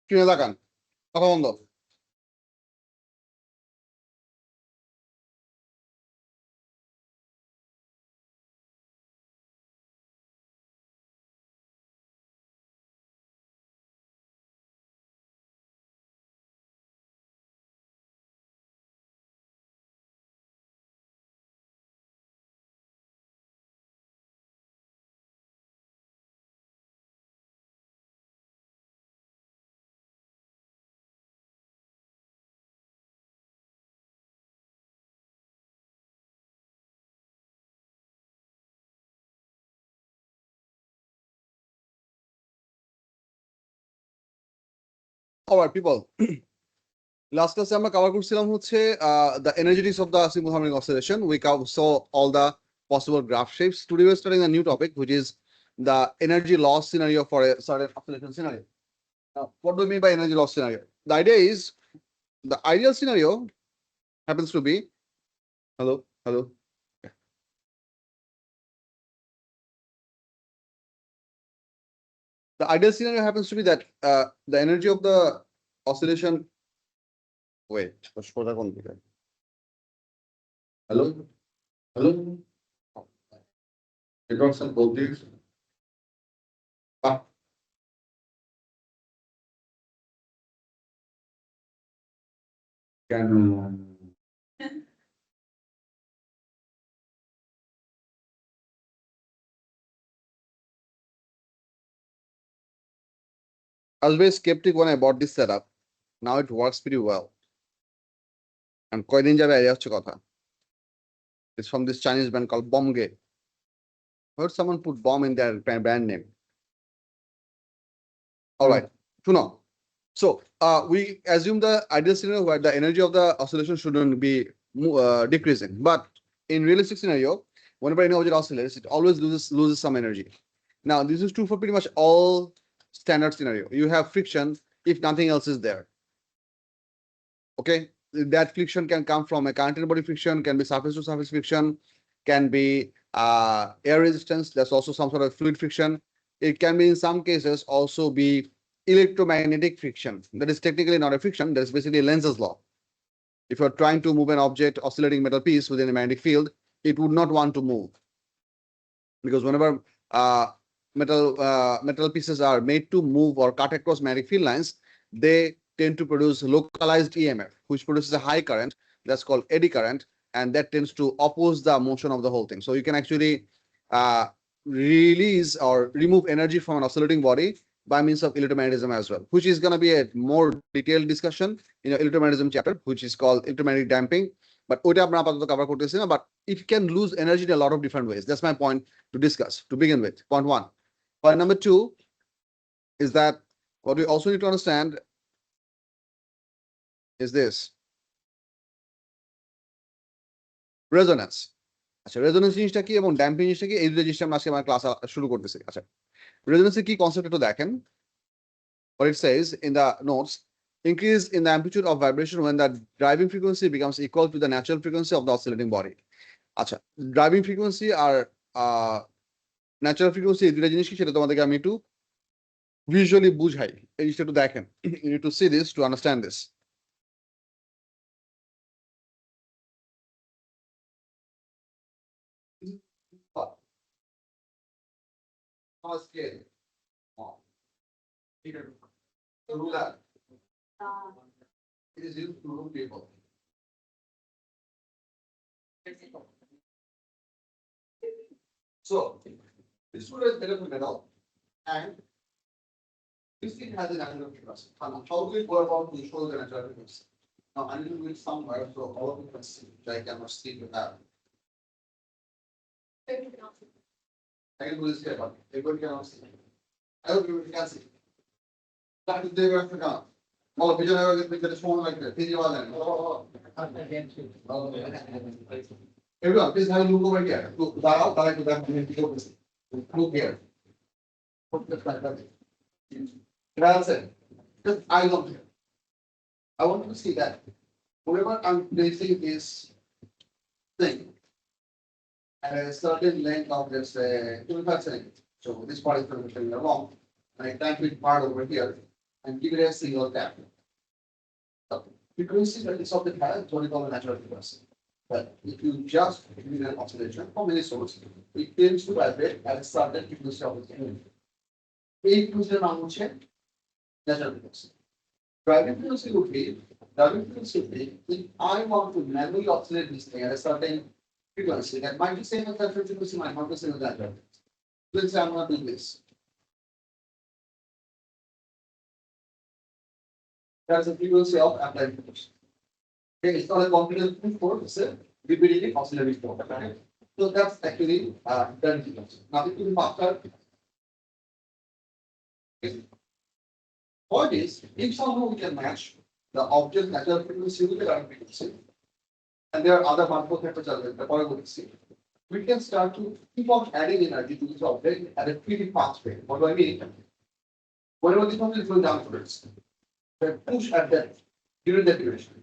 কিনে তাকান, কথা বন্ধ। Alright, people. Last class আমরা cover করছিলাম হচ্ছে the energetics of the simple harmonic oscillation. We saw all the possible graph shapes. Today we're starting a new topic, which is the energy loss scenario for a certain oscillation scenario. Now, what do we mean by energy loss scenario? The idea is the ideal scenario happens to be hello. The ideal scenario happens to be that the energy of the oscillation. Wait, hello. You got some voltage. Can I was very skeptic when I bought this setup. Now it works pretty well. And কয়দিন যাবে এই হচ্ছে কথা. It's from this Chinese brand called Bomge. Heard someone put bomb in their brand name. All right, Tuna. So we assume the ideal scenario where the energy of the oscillation shouldn't be decreasing. But in realistic scenario, whenever any object oscillates, it always loses some energy. Now, this is true for pretty much all standard scenario. You have friction if nothing else is there. Okay, that friction can come from a current body friction, can be surface to surface friction, can be air resistance. That's also some sort of fluid friction. It can be in some cases also be electromagnetic friction. That is technically not a friction. That is basically Lenz's law. If you're trying to move an object, oscillating metal piece within a magnetic field, it would not want to move, because whenever metal pieces are made to move or cut across magnetic field lines, they tend to produce localized EMF, which produces a high current. That's called eddy current, and that tends to oppose the motion of the whole thing. So you can actually release or remove energy from an oscillating body by means of electromagnetism as well, which is going to be a more detailed discussion in your electromagnetism chapter, which is called electromagnetic damping. But ওটা আমরা আপাতত cover করতেছি না, but it can lose energy in a lot of different ways. That's my point to discuss to begin with. Point one. Point number two is that what we also need to understand is this resonance. আচ্ছা, resonance জিনিসটা কি এবং damping জিনিসটা কি, এই দুটো জিনিসটা আমরা আজকে আমার ক্লাস শুরু করতেছি। আচ্ছা, রেজোনেন্সের কি কনসেপ্ট একটু দেখেন। What it says in the notes: increase in the amplitude of vibration when the driving frequency becomes equal to the natural frequency of the oscillating body. আচ্ছা, ড্রাইভিং ফ্রিকোয়েন্সি আর ন্যাচারাল ফ্রিকোয়েন্সি এই দুটো জিনিস কি, সেটা তোমাদেরকে আমি একটু ভিজুয়ালি বুঝাই। এই জিনিসটা একটু দেখেন। You need to see this to understand this. It is used to rule people. So this wood is made of metal, and this thing has a natural frequency. How do we go about to show the natural frequency? Now I need to do it somewhere so all of you can see, which I cannot see with that. I can do this here, but everybody cannot see. I hope you can see. That is the way to go. Oh, we don't have to get this phone like that. Everyone, please have a look over here. Look, look here. Just eyes on here. I want to see that whenever I'm placing this thing at a certain length of, let's say, 25 centimeters. So this part is going to be along, and I try to part over here. and give it a single tap. The frequency that is of the has what we call a natural frequency. But if you just give it an oscillation from any source, it tends to vibrate at a certain frequency of the energy. A frequency natural frequency. Driving frequency would be if I want to manually oscillate this thing at a certain frequency, that might be same as that frequency, might not be same as that. Let's say I'm going to do this. That's the frequency of applied force. Okay, it's not a continuous force, it's a repeating oscillatory force. Okay? So that's actually done frequency. Now it will be faster. Point is, if somehow we can match the object natural frequency with the current frequency, and there are other multiple factors the probability, we can start to keep on adding energy to this object at a pretty fast rate. What do I mean? Whenever this object is going downwards, push at that during that duration.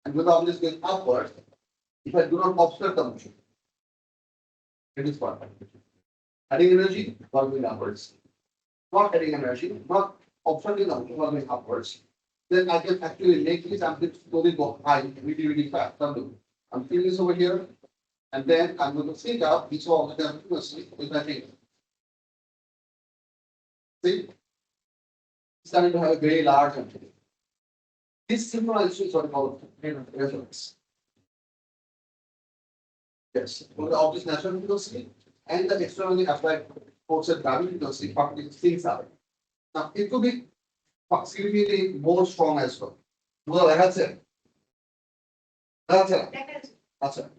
And when the object is going upwards, if I do not obstruct the motion, it is what? Adding energy while going upwards. Not adding energy, not obstructing the motion while going upwards. Then I can actually make this amplitude slowly go high, really fast. I'm feeling this over here, and then I'm going to think out each of the frequency with my finger. See? It's starting to have a very large amplitude. This synchronization is what we call resonance. Yes, when the object's natural frequency and the externally applied force at gravity frequency practically things out. Now it could be significantly more strong as well. Well, that's it. That's it.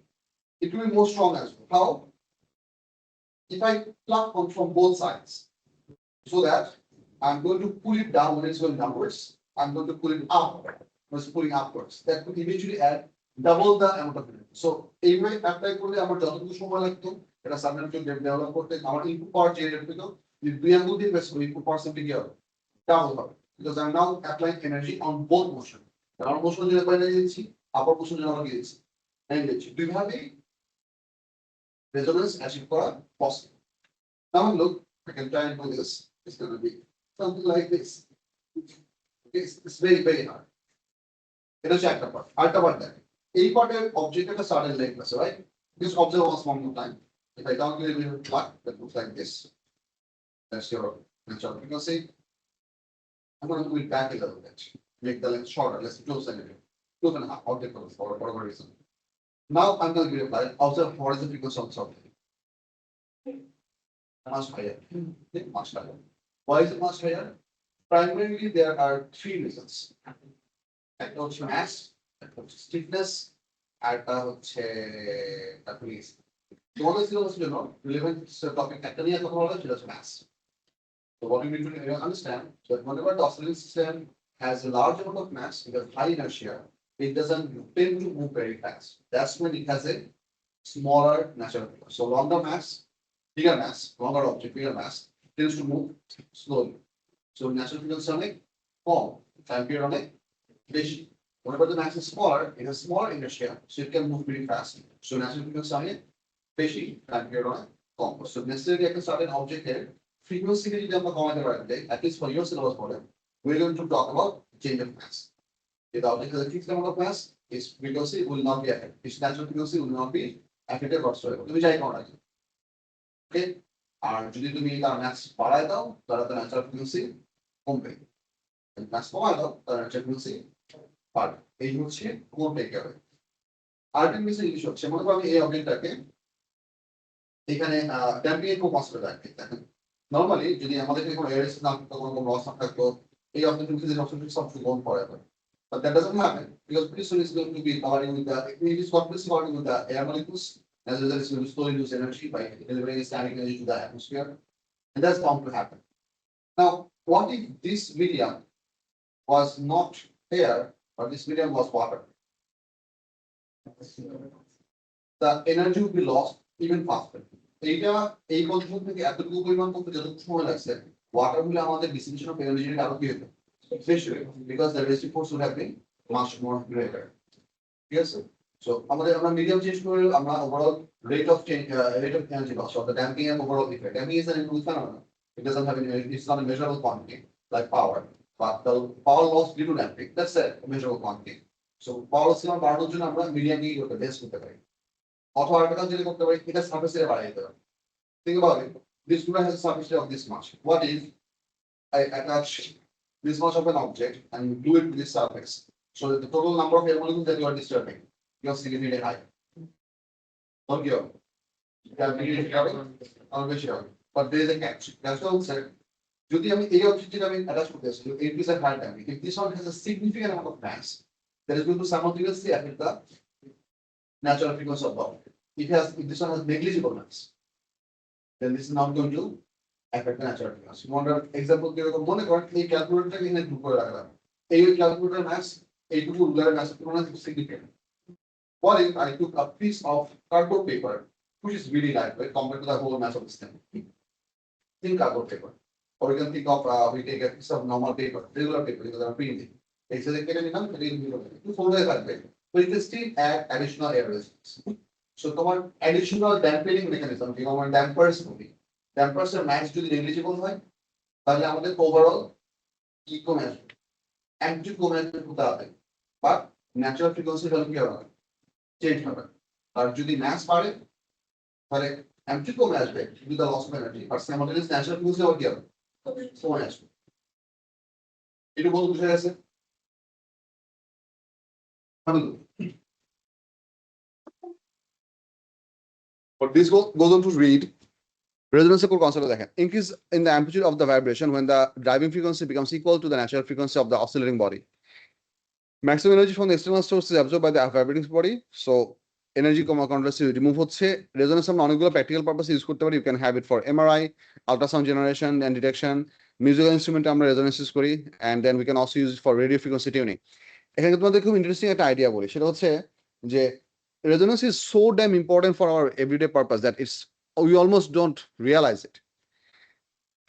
It will be more strong as well. How? If I pluck one from both sides, so that I'm going to pull it down when it's going downwards, I'm going to pull it up when it's pulling upwards. That could eventually add double the amount of energy. So, এইভাবে apply করলে আমার যতটুকু সময় লাগতো এটা সাবমেন্টন develop করতে আমার input পাওয়ার generate হতো যদি দুই আঙ্গুল দিয়ে প্রেস করি ইনপুট পাওয়ার সিম্পলি কি হবে ডাবল হবে because I'm now applying energy on both motion. Down motion জন্য energy দিচ্ছি upper motion জন্য energy দিচ্ছি energy দিচ্ছি দুইভাবেই resonance achieve করা possible. Now look, I can try and do this. It's going to be something like this. Okay, it's very hard. It is একটা part. আরেকটা part দেখেন এই পার্টের অবজেক্ট একটা সার্টেন লেন্থ আছে right this object was from no time if I calculate it plot that looks like this that's your natural frequency. I'm going to pull it back a little bit make the length shorter let's close a little close and a half object for whatever reason. Now I'm going to give it a plot observe what is the frequency of the object much higher. Why is it much higher? Primarily there are three reasons. একটা হচ্ছে mass, একটা হচ্ছে stiffness, আর একটা হচ্ছে police. তোমাদের সিলেবাসের জন্য relevant topic একটা নিয়ে কথা বলা সেটা হচ্ছে mass. So what you need to understand that whenever the oscillating system has a large amount of mass because high inertia, it doesn't tend to move very fast. That's when it has a smaller natural frequency. So longer mass, bigger mass, longer object, bigger mass tends to move slowly. So natural frequency on a form, time period on a beshi. Whenever the mass is smaller, it has smaller inertia, so it can move pretty fast. So natural frequency on a beshi, time period on a form. So necessarily I can start an object here. Frequency যদি আমরা কমাতে পারি at least for your syllabus model, we're going to talk about change of mass. If the object has a fixed amount of mass, its frequency will not be affected. Its natural frequency will not be affected whatsoever. তুমি যাই করো না ওকে আর যদি তুমি তার maths বাড়ায় দাও তাহলে তার ন্যাচারাল ফ্রিকোয়েন্সি কমবে ম্যাথস কমায় দাও তার ন্যাচারাল ফ্রিকোয়েন্সি বাড়বে এই হচ্ছে কোন টেকআওয়ে আর্টিফিশিয়াল জিনিস হচ্ছে মনে করো আমি এই অবজেক্টটাকে এখানে ড্যাম্পিং এর খুব কনসেপ্ট রাখি দেখেন নরমালি যদি আমাদের এখানে কোনো এয়ার না থাকতো কোনো লস না থাকতো এই অবজেক্টগুলোতে যে অপশনটি সব gone forever but that doesn't happen because pretty soon it's going to be covering with the it is completely covering with the air molecules. As a result, it's going to slowly lose energy by delivering static energy to the atmosphere. And that's bound to happen. Now, what if this medium was not air, but this medium was water? The energy would be lost even faster. এই concept থেকে এতটুকু পরিমাণ করতে যতটুকু সময় লাগছে water হলে আমাদের ডিস্ট্রিবিউশন অফ এনার্জি আরো কি হতো বেশি because the resistance force would have been much more greater. Yes, sir. So আমরা medium change করে আমরা overall rate of change rate of energy loss or the damping and overall effect. Damping is an input phenomenon. It doesn't have any it's not a measurable quantity like power. but the power loss due to damping. That's a measurable quantity. So power loss আমরা বাড়ানোর জন্য আমরা medium কি করতে base করতে পারি অথবা আরেকটা কাজ যদি করতে পারি এটা সারফেস এরিয়া বাড়াই দিতে পারি think about it this group has a surface area of this much what if I attach this much of an object and do it to this surface so that the total number of air molecules that you are disturbing you are significantly high okay but there is a catch that's what I said যদি আমি এই অবজেক্টটা আমি attach করতে আসছি এই piece of hard time if this one has a significant amount of mass that is going to simultaneously affect the natural frequency of the object if this one has negligible mass then this is not going to affect the natural frequency মডার example কিরকম মনে করেন এই ক্যালকুলেটরটাকে এখানে group করে রাখলাম এই calculator mass এইটুকু রুলার mass তুলনায় significant what if I took a piece of cardboard paper which is really lightweight compared to the whole mass of this thing think cardboard paper or you can think of we take a piece of normal paper, regular paper because I'm printing. It's a to follow that way. But you can still add additional air resistance. So come on, additional damping mechanism, you know, dampers movie. Dampers are matched to the negligible line. But overall, eco management. Active co-management with the but natural frequency doesn't give up. Change happen. But যদি mass বাড়ে তাহলে empty co-management with the loss of energy, but simultaneous natural frequency আবার কি হবে সময় আসবে এটা বলতে বুঝে গেছে But this goes on to read resonance core concept দেখেন increase in the amplitude of the vibration when the driving frequency becomes equal to the natural frequency of the oscillating body. Maximum energy from the external source is absorbed by the vibrating body. So energy contrast remove হচ্ছে resonance আমরা অনেকগুলো practical purpose use করতে পারি you can have it for MRI ultrasound generation and detection musical instrument আমরা resonance use করি and then we can also use it for radio frequency tuning এখানে তোমাদের খুব ইন্টারেস্টিং একটা আইডিয়া বলি সেটা হচ্ছে যে resonance is so damn important for our everyday purpose that it's we almost don't realize it.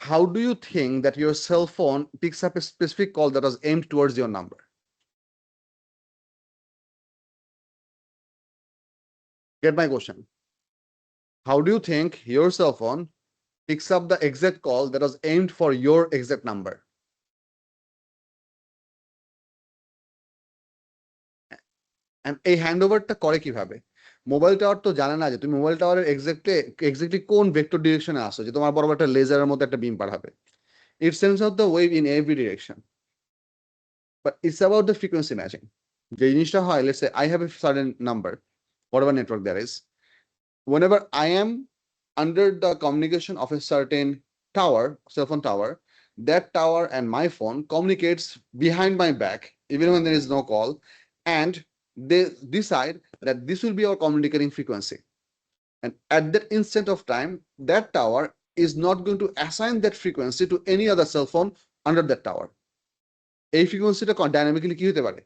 How do you think that your cell phone picks up a specific call that was aimed towards your number? Get my question. How do you think your cell phone picks up the exact call that was aimed for your exact number? And এই হ্যান্ডওভারটা করে কিভাবে mobile tower তো জানে না যে তুমি mobile টাওয়ারের exactly কোন ভেক্টর ডিরেকশনে আসো যে তোমার বরাবর একটা লেজারের মতো একটা বিম পাঠাবে it sends out the wave in every direction but it's about the frequency matching যে জিনিসটা হয় let's say I have a certain number whatever network there is whenever I am under the communication of a certain tower cell phone tower that tower and my phone communicates behind my back even when there is no call and they decide that this will be our communicating frequency and at that instant of time that tower is not going to assign that frequency to any other cell phone under that tower এই ফ্রিকোয়েন্সিটা dynamically কি হতে পারে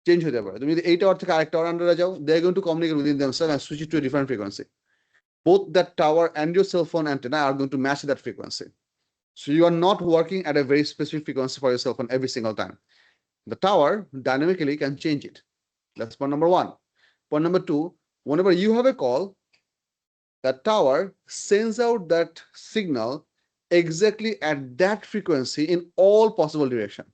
change হতে পারে তুমি যদি এই tower থেকে আরেক টাওয়ার আন্ডারে যাও they are going to communicate within themselves and switch it to a different frequency both that tower and your cell phone antenna are going to match that frequency so you are not working at a very specific frequency for your cell phone every single time the tower dynamically can change it. That's point number one. Point number two, whenever you have a call, the tower sends out that signal exactly at that frequency in all possible direction.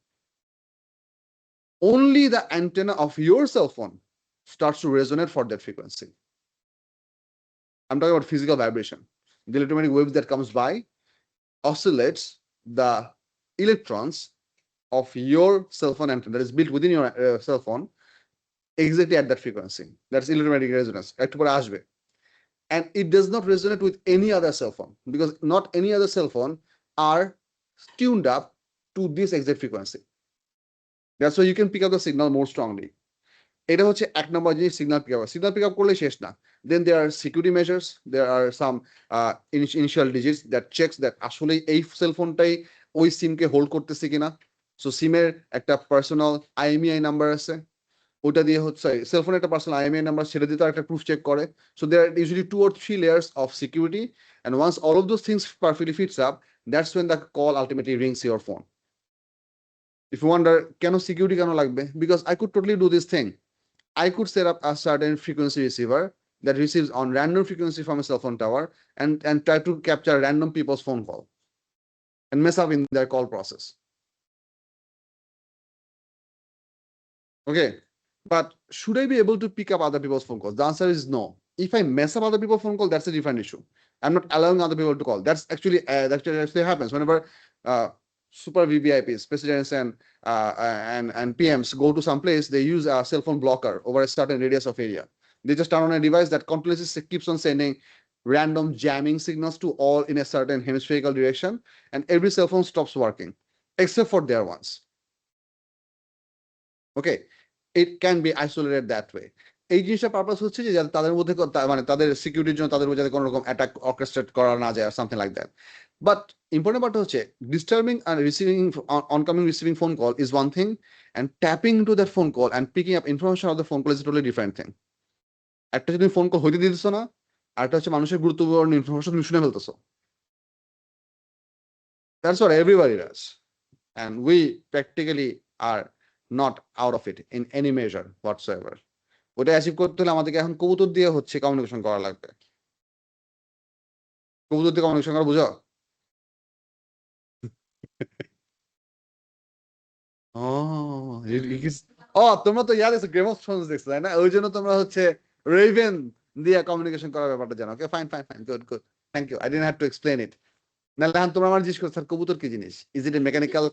Only the antenna of your cell phone starts to resonate for that frequency. I'm talking about physical vibration. The electromagnetic wave that comes by oscillates the electrons of your cell phone antenna that is built within your cell phone exactly at that frequency. That's electromagnetic resonance. And it does not resonate with any other cell phone because not any other cell phone are tuned up to this exact frequency. That's why you can pick up the signal more strongly. এটা হচ্ছে এক নম্বর জিনিস signal pick up করলে শেষ না then there are security measures there are some initial digits that checks that আসলে এই sell ফোনটাই ওই সিমকে হোল্ড করতেছে কিনা সো সিমের একটা পার্সোনাল IMEI নাম্বার আছে ওটা দিয়ে হচ্ছে সেল ফোনের একটা পার্সোনাল IMEI নাম্বার সেটা দিয়ে তার একটা প্রুফ চেক করে so there are usually 2 or 3 layers of security and once all of those things perfectly fits up that's when the call ultimately rings your phone. If you wonder কেন security কেন লাগবে because I could totally do this thing. I could set up a certain frequency receiver that receives on random frequency from a cell phone tower and try to capture random people's phone call and mess up in their call process. Okay. But should I be able to pick up other people's phone calls? The answer is no. If I mess up other people's phone call, that's a different issue. I'm not allowing other people to call. That's actually that actually happens whenever super VVIPs, presidents and PMs go to some place. They use a cell phone blocker over a certain radius of area. They just turn on a device that continuously keeps on sending random jamming signals to all in a certain hemispherical direction, and every cell phone stops working except for their ones. Okay, it can be isolated that way. এই জিনিসটার purpose হচ্ছে যে যাতে তাদের মধ্যে মানে তাদের সিকিউরিটির জন্য তাদের মধ্যে যাতে কোনো রকম অ্যাটাক অর্কেস্ট্রেট করা না যায় something like that. But important part হচ্ছে disturbing and receiving oncoming receiving phone call is one thing, and tapping to that phone call and picking up information of the phone call is totally different thing. একটা যদি phone call হইতে দিতেছো না, আর একটা হচ্ছে মানুষের গুরুত্বপূর্ণ information তুমি শুনে ফেলতেছো। That's what everybody does, and we practically are not out of it in any measure whatsoever. ওটা অ্যাচিভ করতে হলে আমাদেরকে এখন কবুতর দিয়ে হচ্ছে কমিউনিকেশন করা লাগবে। কবুতর দিয়ে কমিউনিকেশন করা বুঝো? তোমরা তো ইয়ার গেম অফ থ্রোনস দেখছো তাই না? ওই জন্য তোমরা হচ্ছে রেভেন দিয়ে কমিউনিকেশন করার ব্যাপারটা জানো। Okay, fine fine fine, good good, thank you, I didn't have to explain it. নাহলে এখন তোমরা আমার জিজ্ঞেস করছো স্যার কবুতর কি জিনিস? Is it a mechanical,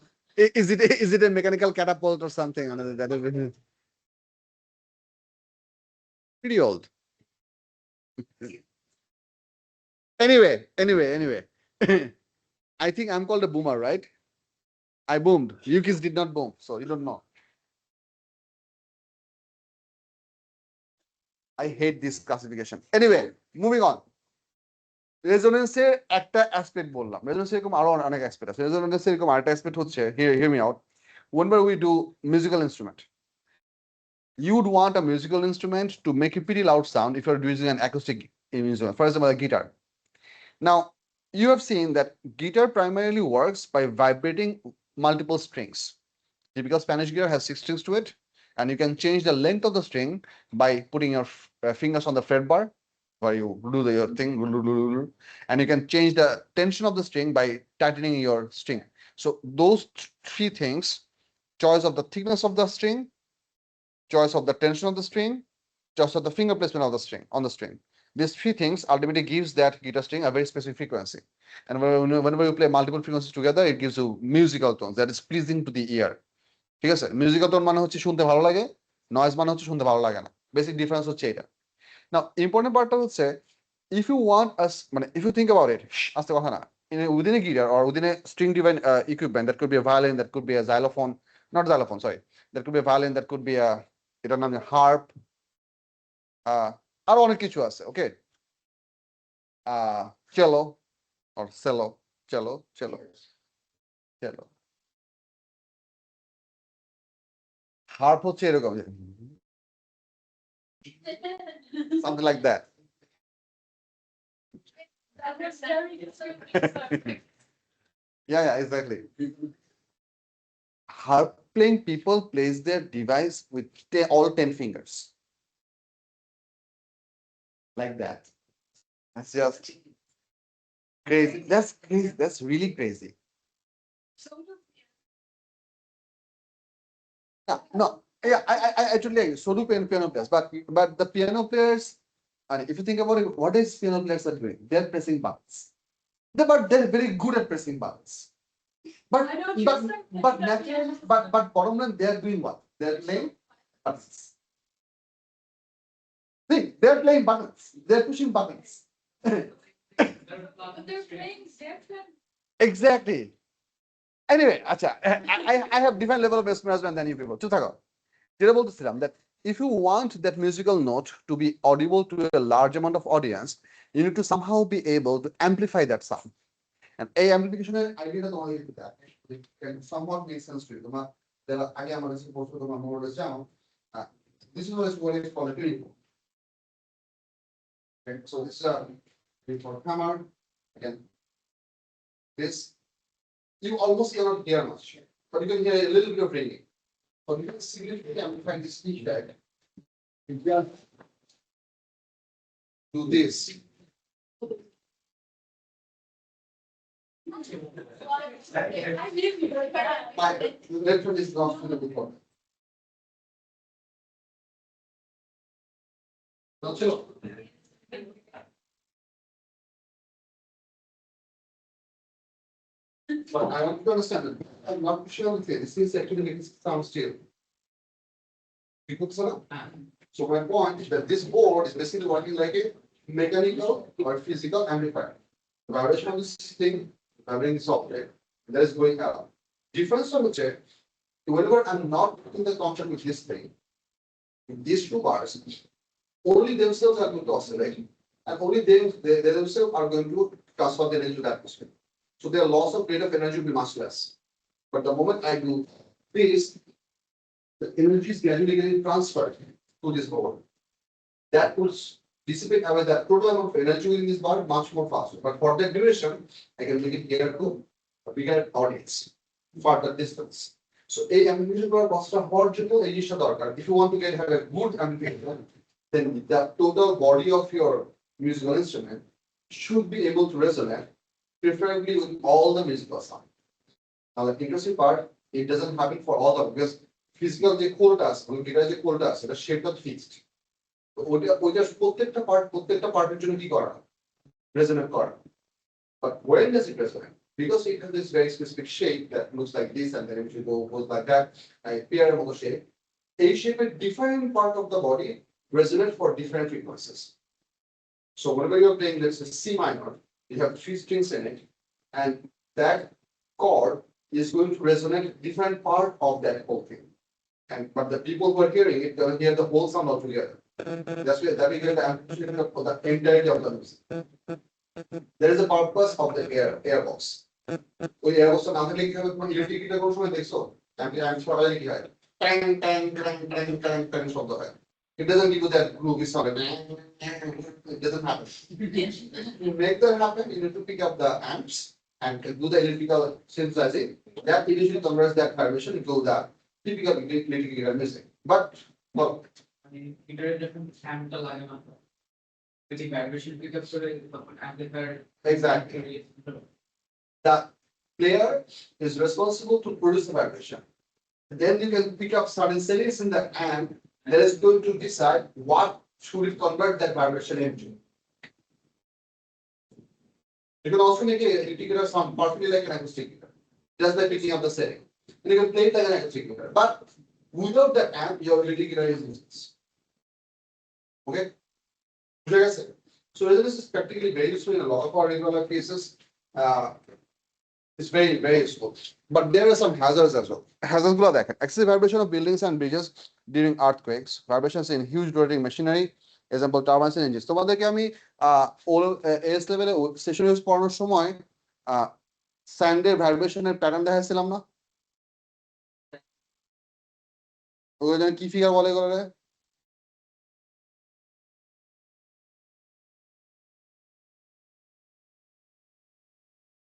is it a mechanical catapult or something? That is pretty old. Anyway. I think I'm called a boomer, right? I boomed. You kids did not boom, so you don't know. I hate this classification. Anyway, moving on. রেজোনেন্সের একটা aspect বললাম, resonance এরকম আরো অনেক aspect আছে। Resonance এরকম আরেকটা aspect হচ্ছে, hear me out. Whenever we do musical instrument, you would want a musical instrument to make a pretty loud sound if you're using an acoustic instrument, for example, a guitar. Now, you have seen that guitar primarily works by vibrating multiple strings. Typical Spanish guitar has 6 strings to it, and you can change the length of the string by putting your fingers on the fretbar, where you do your thing, and you can change the tension of the string by tightening your string. So those three things: choice of the thickness of the string, choice of the tension of the string, choice of the finger placement of the string on the string. These three things ultimately gives that guitar string a very specific frequency. And whenever you play multiple frequencies together, it gives you musical tones that is pleasing to the ear. ঠিক আছে? Musical tone মানে হচ্ছে শুনতে ভালো লাগে, noise মানে হচ্ছে শুনতে ভালো লাগে না। বেসিক ডিফারেন্স হচ্ছে এটা। নাও ইম্পর্টেন্ট পার্টটা হচ্ছে, ইফ ইউ ওয়ান্ট আস মানে if you think about it, আস্তে কথা না, within a guitar or within a string driven equipment, that could be a violin, that could be a xylophone, not xylophone, sorry, that could be a violin, that could be a, এটার নাম harp, আরো অনেক কিছু আছে। ওকে, cello or cello. harp হচ্ছে এরকম something like that. Yeah, exactly. Harp playing people plays their device with all 10 fingers. Like that. That's just crazy. That's crazy. That's really crazy. Yeah, no, yeah, I actually agree. So do piano players, but the piano players, and if you think about it, what is piano players are doing? They're pressing buttons. But they're very good at pressing buttons. But naturally, but bottom line, they're doing what? They're playing buttons. See, they're playing buttons. They're pushing buttons. But they're playing different. Exactly. Anyway, acha, I have different level of mesmerism than you people. To থাকো। যেটা বলতেছিলাম, that if you want that musical note to be audible to a large amount of audience, you need to somehow be able to amplify that sound. And এই amplification idea তোমাদের it can somewhat make sense to you. তোমরা যারা আগে আমার কাছে পড়ছো, তোমরা মোবাইলে যাও, this is what it's called a clinical. Okay, so this is a for hammer. Again, this you almost cannot hear much, but you can hear a little bit of ringing. But you can significantly amplify this feedback. You can do this. Let's put this down to the before. Not sure. But I want to understand that I'm not sure with it. This is actually making sound still. So my point is that this board is basically working like a mechanical or physical amplifier. The vibration of this thing, vibrating this object, that is going out. Difference from the check, whenever I'm not putting the contact with this thing, these two bars, only themselves are going to oscillate, and only they themselves are going to transfer the energy to the atmosphere. So their loss of rate of energy will be much less. But the moment I do this, the energy is gradually getting transferred to this board. That will dissipate away the total amount of energy in this bar much more faster. But for that duration, I can make it here to a bigger audience for the distance. So a amplification করার processটা হওয়ার জন্য এই জিনিসটা দরকার. If you want to have a good amplification, then the total body of your musical instrument should be able to resonate, preferably with all the musical sound. Now the interesting part, it doesn't happen for all of them because physical যে কোলটা আছে, amplifier যে কোলটা আছে, এটা shape fixed. ওইটা প্রত্যেকটা পার্টের জন্য কি করা resonate করা. But when does it resonate? Because it has this very specific shape that looks like this and then it goes like that, like pear motto shape. A shape a different part of the body resonate for different frequencies. So whenever you're playing, let's say C minor, you have 3 strings in it, and that chord is going to resonate different part of that whole thing. And but the people who are hearing it don't hear the whole sound altogether. That's why that we get the amplification of the entirety of the music. There is a purpose of the airbox. ওই airbox না থাকলে কি হবে তোমার electric guitar কোন সময় দেখছো আমি সবাই কি হয় ট্যাং ট্যাং ট্যাং ট্যাং ট্যাং ট্যাং শব্দ হয়. It doesn't give you that groovy sound. It doesn't happen. To make that happen, you need to pick up the amps and do the electrical synthesizing. That eventually converts that vibration into the typical electric guitar music. But well, গিটারের যখন স্যাম্পটা লাগে না যদি vibration pick up করে তখন amplifier exactly. The player is responsible to produce the vibration. Then you can pick up certain settings in the amp that is going to decide what should it convert that vibration into. You can also make a electric guitar sound perfectly like an acoustic guitar, just by picking up the setting. And you can play it like an acoustic guitar. But without the amp, your electric guitar is useless. Okay? So resonance is practically very useful in a lot of our regular cases. It's very, very useful. But there are some hazards as well. Hazards গুলো দেখেন. Excessive vibration of buildings and bridges during earthquakes, vibrations in huge rotating machinery, example turbines and engines. তোমাদেরকে আমি S লেভেলে session use পড়ানোর সময় স্যান্ডের ভাইব্রেশনের pattern দেখাইছিলাম না? ওই কি ফিগার বলে করে?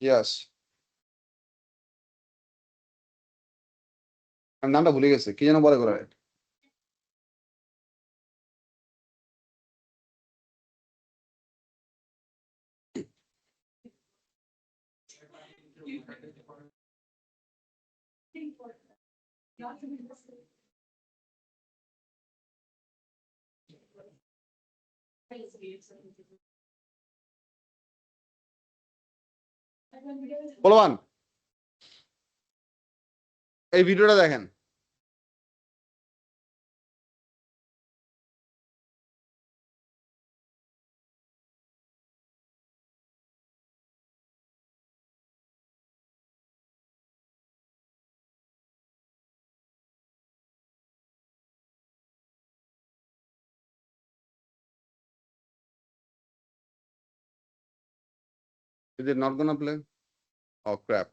Yes. আমি নামটা ভুলে গেছি, কি যেন বলে করে? বলবান এই ভিডিওটা দেখেন. Is it not gonna play? Oh crap.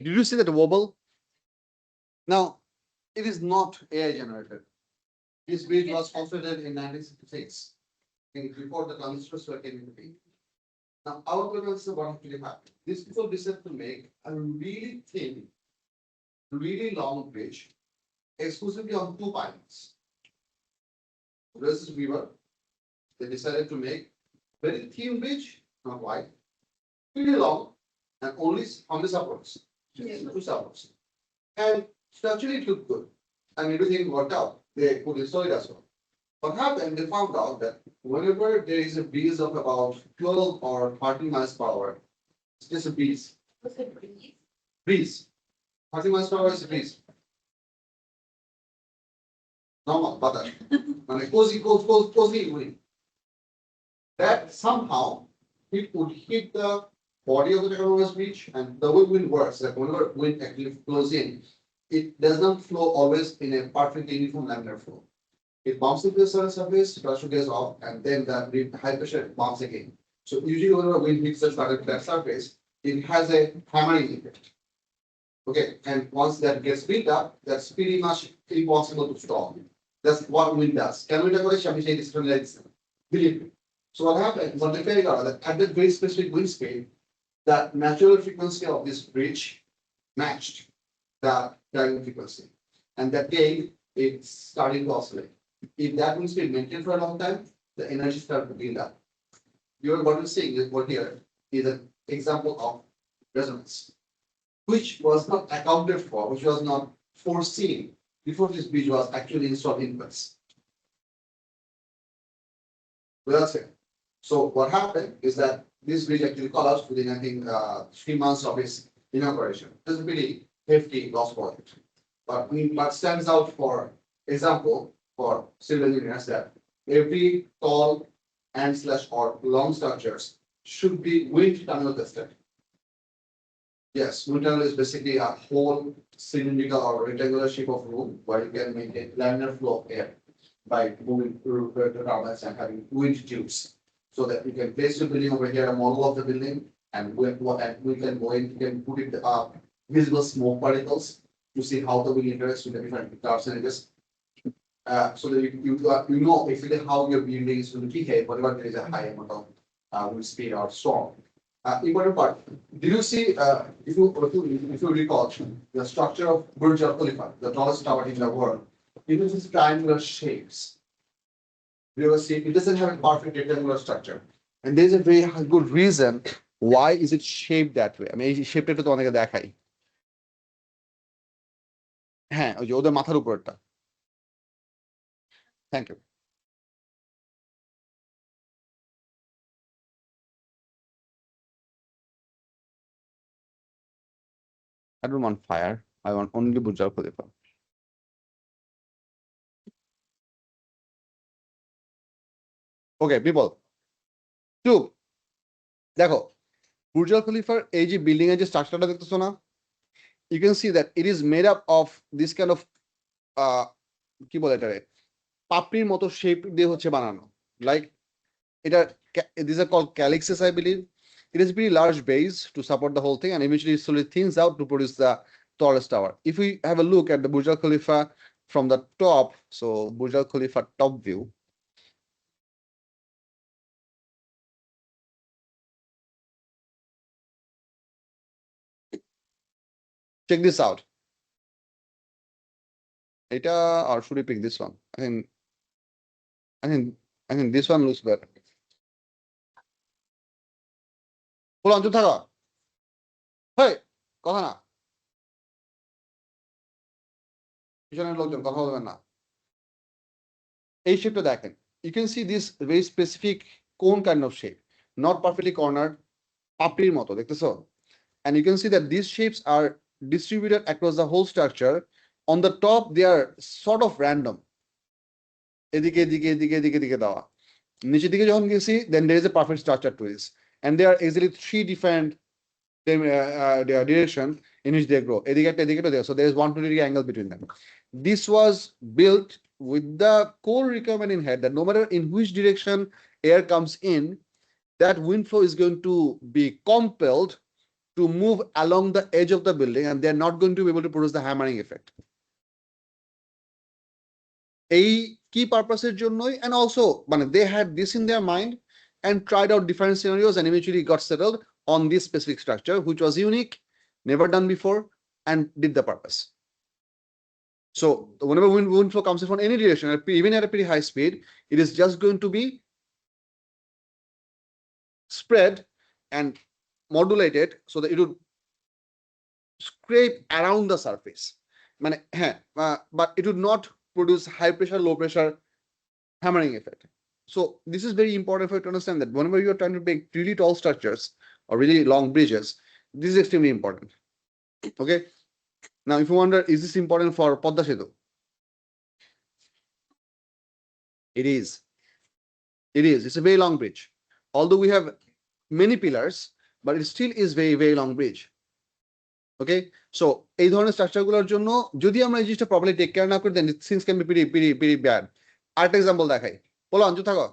Did you see that wobble? Now, it is not AI generated. This bridge was constructed in 1966, before the transistors were came into being. Now, our problem is what actually happened. These people decided to make a really thin, really long bridge exclusively on two pylons. This is Weaver. They decided to make very thin bridge, not wide, really long, and only on the supports. Two supports. And structurally it looked good. And everything worked out. They could install it as well. What happened, they found out that whenever there is a breeze of about 12 or 13 miles per hour, it's just a breeze. What's the breeze? Breeze. 13 miles per hour is a breeze. Normal, butter. Cozy wind. That somehow it would hit the body of the Tachymonas bridge, and the way wind works, that whenever wind actually flows in, it does not flow always in a perfectly uniform laminar flow. It bumps into the surface, pressure gets off, and then the high pressure bumps again. So usually whenever wind hits the flat surface, it has a hammering effect. Okay, and once that gets built up, that's pretty much impossible to stop. That's what wind does. Believe me. So what happened, what they figured out that at that very specific wind speed, the natural frequency of this bridge matched the driving frequency. And that gave it starting to oscillate. If that wind speed maintained for a long time, the energy started to build up. What you're seeing is what here is an example of resonance, which was not accounted for, which was not foreseen before this bridge was actually installed in place. Well, that's it. So what happened is that this bridge actually collapsed within, I think, 3 months of its inauguration. This is a pretty hefty loss project. But stands out for example for civil engineers that every tall and slash or long structures should be wind tunnel tested. Yes, wind tunnel is basically a whole cylindrical or rectangular shape of room where you can maintain laminar flow of air by moving through the turbines and having wind tubes, so that you can place your building over here, a model of the building, and we can go in, you can put it visible smoke particles to see how the wind interacts with the different clouds and edges. So that you know exactly how your building is going to behave whenever there is a high amount of wind speed or storm. Important part. Did you see, if you recall, the structure of Burj Al Khalifa, the tallest tower in the world, it uses triangular shapes. You will see it doesn't have a perfect rectangular structure, and there is a very good reason why is it shaped that way. I mean, এই shape টা তো অনেকে দেখাই। হ্যাঁ, ওই যে ওদের মাথার উপরটা। Thank you. I don't want fire. I want only Burj Al Khalifa. Okay, people. Two. দেখো, বুর্জ আল খলিফার এই যে বিল্ডিং এর যে স্ট্রাকচারটা দেখতেছো না, you can see that it is made up of this kind of কি বলে এটারে পাপড়ির মতো শেপ দিয়ে হচ্ছে বানানো, লাইক এটা these are called calyxes, I believe. It is a pretty large base to support the whole thing, and eventually it slowly thins out to produce the tallest tower. If we have a look at the Burj Al Khalifa from the top, so Burj Al Khalifa top view, check this out. Eta, or should we pick this one? I think this one looks better. Hold on, চুপ থাকো। Hey, কথা না। পিছনের লোকজন কথা বলবেন না। এই শেপটা দেখেন। You can see this very specific cone kind of shape, not perfectly cornered, পাপড়ির মতো, দেখতেছো? And you can see that these shapes are distributed across the whole structure. On the top, they are sort of random. এদিকে এদিকে এদিকে এদিকে এদিকে দেওয়া। নিচের দিকে যখন গেছি, then there is a perfect structure to this. And there are easily 3 different direction in which they grow. এদিকে একটা এদিকে একটা, so there is 120-degree angle between them. This was built with the core requirement in head that no matter in which direction air comes in, that wind flow is going to be compelled to move along the edge of the building, and they're not going to be able to produce the hammering effect. এই key purposes জন্যই, and also মানে they had this in their mind and tried out different scenarios and eventually got settled on this specific structure, which was unique, never done before, and did the purpose. So whenever wind flow comes in from any direction, even at a pretty high speed, it is just going to be spread and modulated so that it would scrape around the surface. মানে হ্যাঁ, but it would not produce high pressure, low pressure hammering effect. So this is very important for you to understand that whenever you're trying to make really tall structures or really long bridges, this is extremely important. Okay. Now, if you wonder, is this important for Podda Setu? It is. It is. It's a very long bridge. Although we have many pillars, but it still is very, very long bridge. Okay. So এই ধরনের স্ট্রাকচারগুলোর জন্য যদি আমরা এই জিনিসটা properly take care না করি, then things can be pretty bad. আরেকটা এক্সাম্পল দেখাই, বলো অঞ্জু থাকো।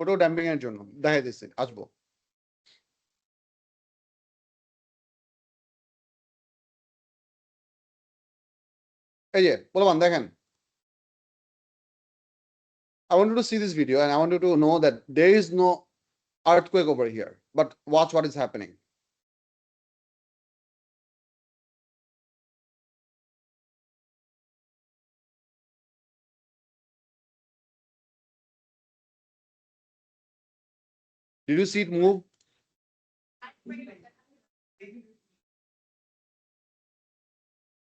ওটাও ড্যাম্পিং এর জন্য দেখাই দিচ্ছি, আসবো। এই যে বলবান দেখেন, I want you to see this video and I want you to know that there is no earthquake over here, but watch what is happening. Did you see it move?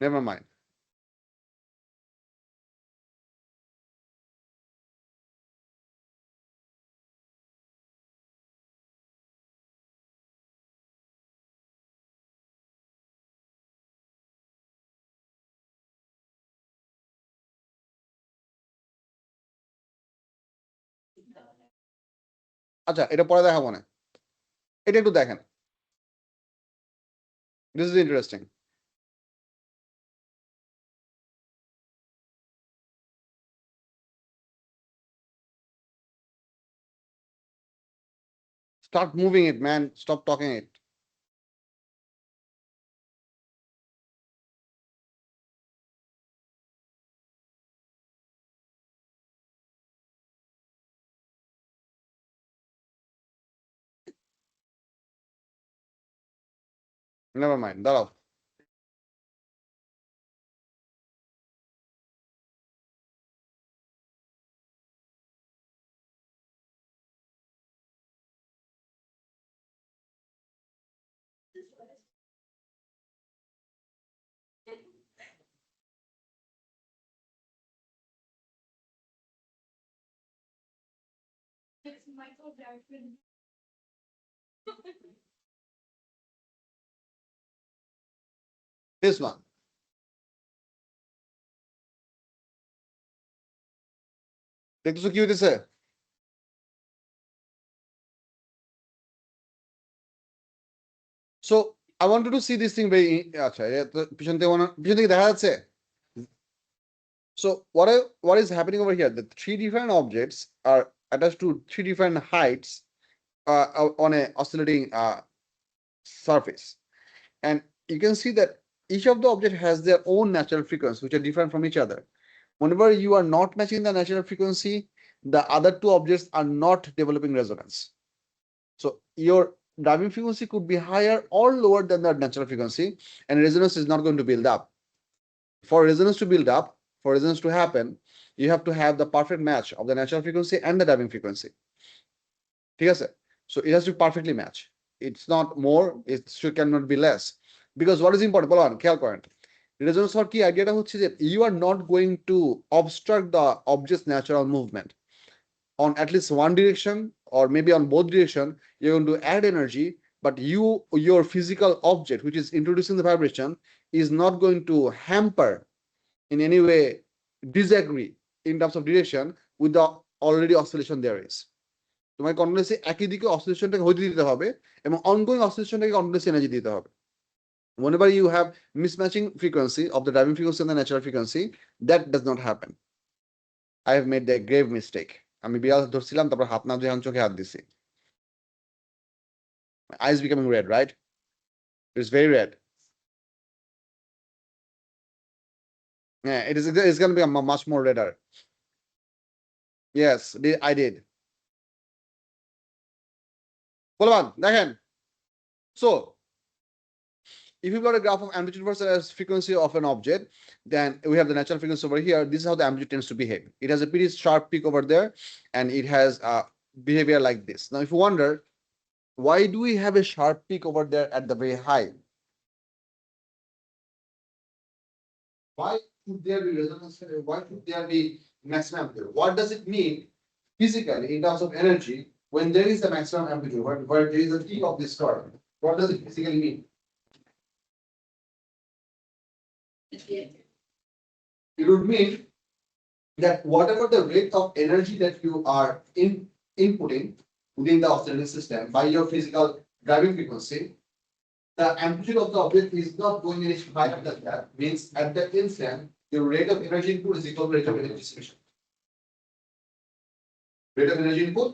Never mind. আচ্ছা, এটা পরে দেখাবো না, এটা একটু দেখেন। This is interesting. Start moving it, man. Stop talking it. Never mind. দাঁড়াও। This one. দেখতেছো কি হইতেছে? So I wanted to see this thing very আচ্ছা, পিছন থেকে দেখা যাচ্ছে। So what is happening over here? The three different objects are attached to three different heights on a oscillating surface, and you can see that each of the object has their own natural frequency, which are different from each other. Whenever you are not matching the natural frequency, the other two objects are not developing resonance. So your driving frequency could be higher or lower than the natural frequency, and resonance is not going to build up. For resonance to build up, for resonance to happen, you have to have the perfect match of the natural frequency and the driving frequency. ঠিক আছে? So it has to perfectly match. It's not more, it cannot be less. Because what is important? বলো খেয়াল করেন resonance হওয়ার কি আইডিয়াটা হচ্ছে যে you are not going to obstruct the object's natural movement on at least one direction or maybe on both direction. You're going to add energy, but your physical object which is introducing the vibration is not going to hamper in any way, disagree in terms of direction with the already oscillation there is. তোমার continuously একই দিকে অসিলেশনটাকে হইতে দিতে হবে এবং ongoing অসিলেশনটাকে continuously energy দিতে হবে। Whenever you have mismatching frequency of the driving frequency and the natural frequency, that does not happen. I have made the grave mistake. আমি বিড়াল ধরছিলাম তারপর হাত না ধুয়ে এখন চোখে হাত দিছি। My eyes becoming red, right? It's very red. Yeah, it's going to be much more redder. Yes, I did. বলবান দেখেন, so if you plot a graph of amplitude versus frequency of an object, then we have the natural frequency over here. This is how the amplitude tends to behave. It has a pretty sharp peak over there, and it has a behavior like this. Now, if you wonder, why do we have a sharp peak over there at the very high? Why should there be resonance? Why should there be maximum amplitude? What does it mean physically in terms of energy when there is a maximum amplitude, where there is a peak of this curve? What does it physically mean? It would mean that whatever the rate of energy that you are inputting within the oscillating system by your physical driving frequency, the amplitude of the object is not going any higher than that. Means at that instant, your rate of energy input is equal to rate of energy dissipation. Rate of energy input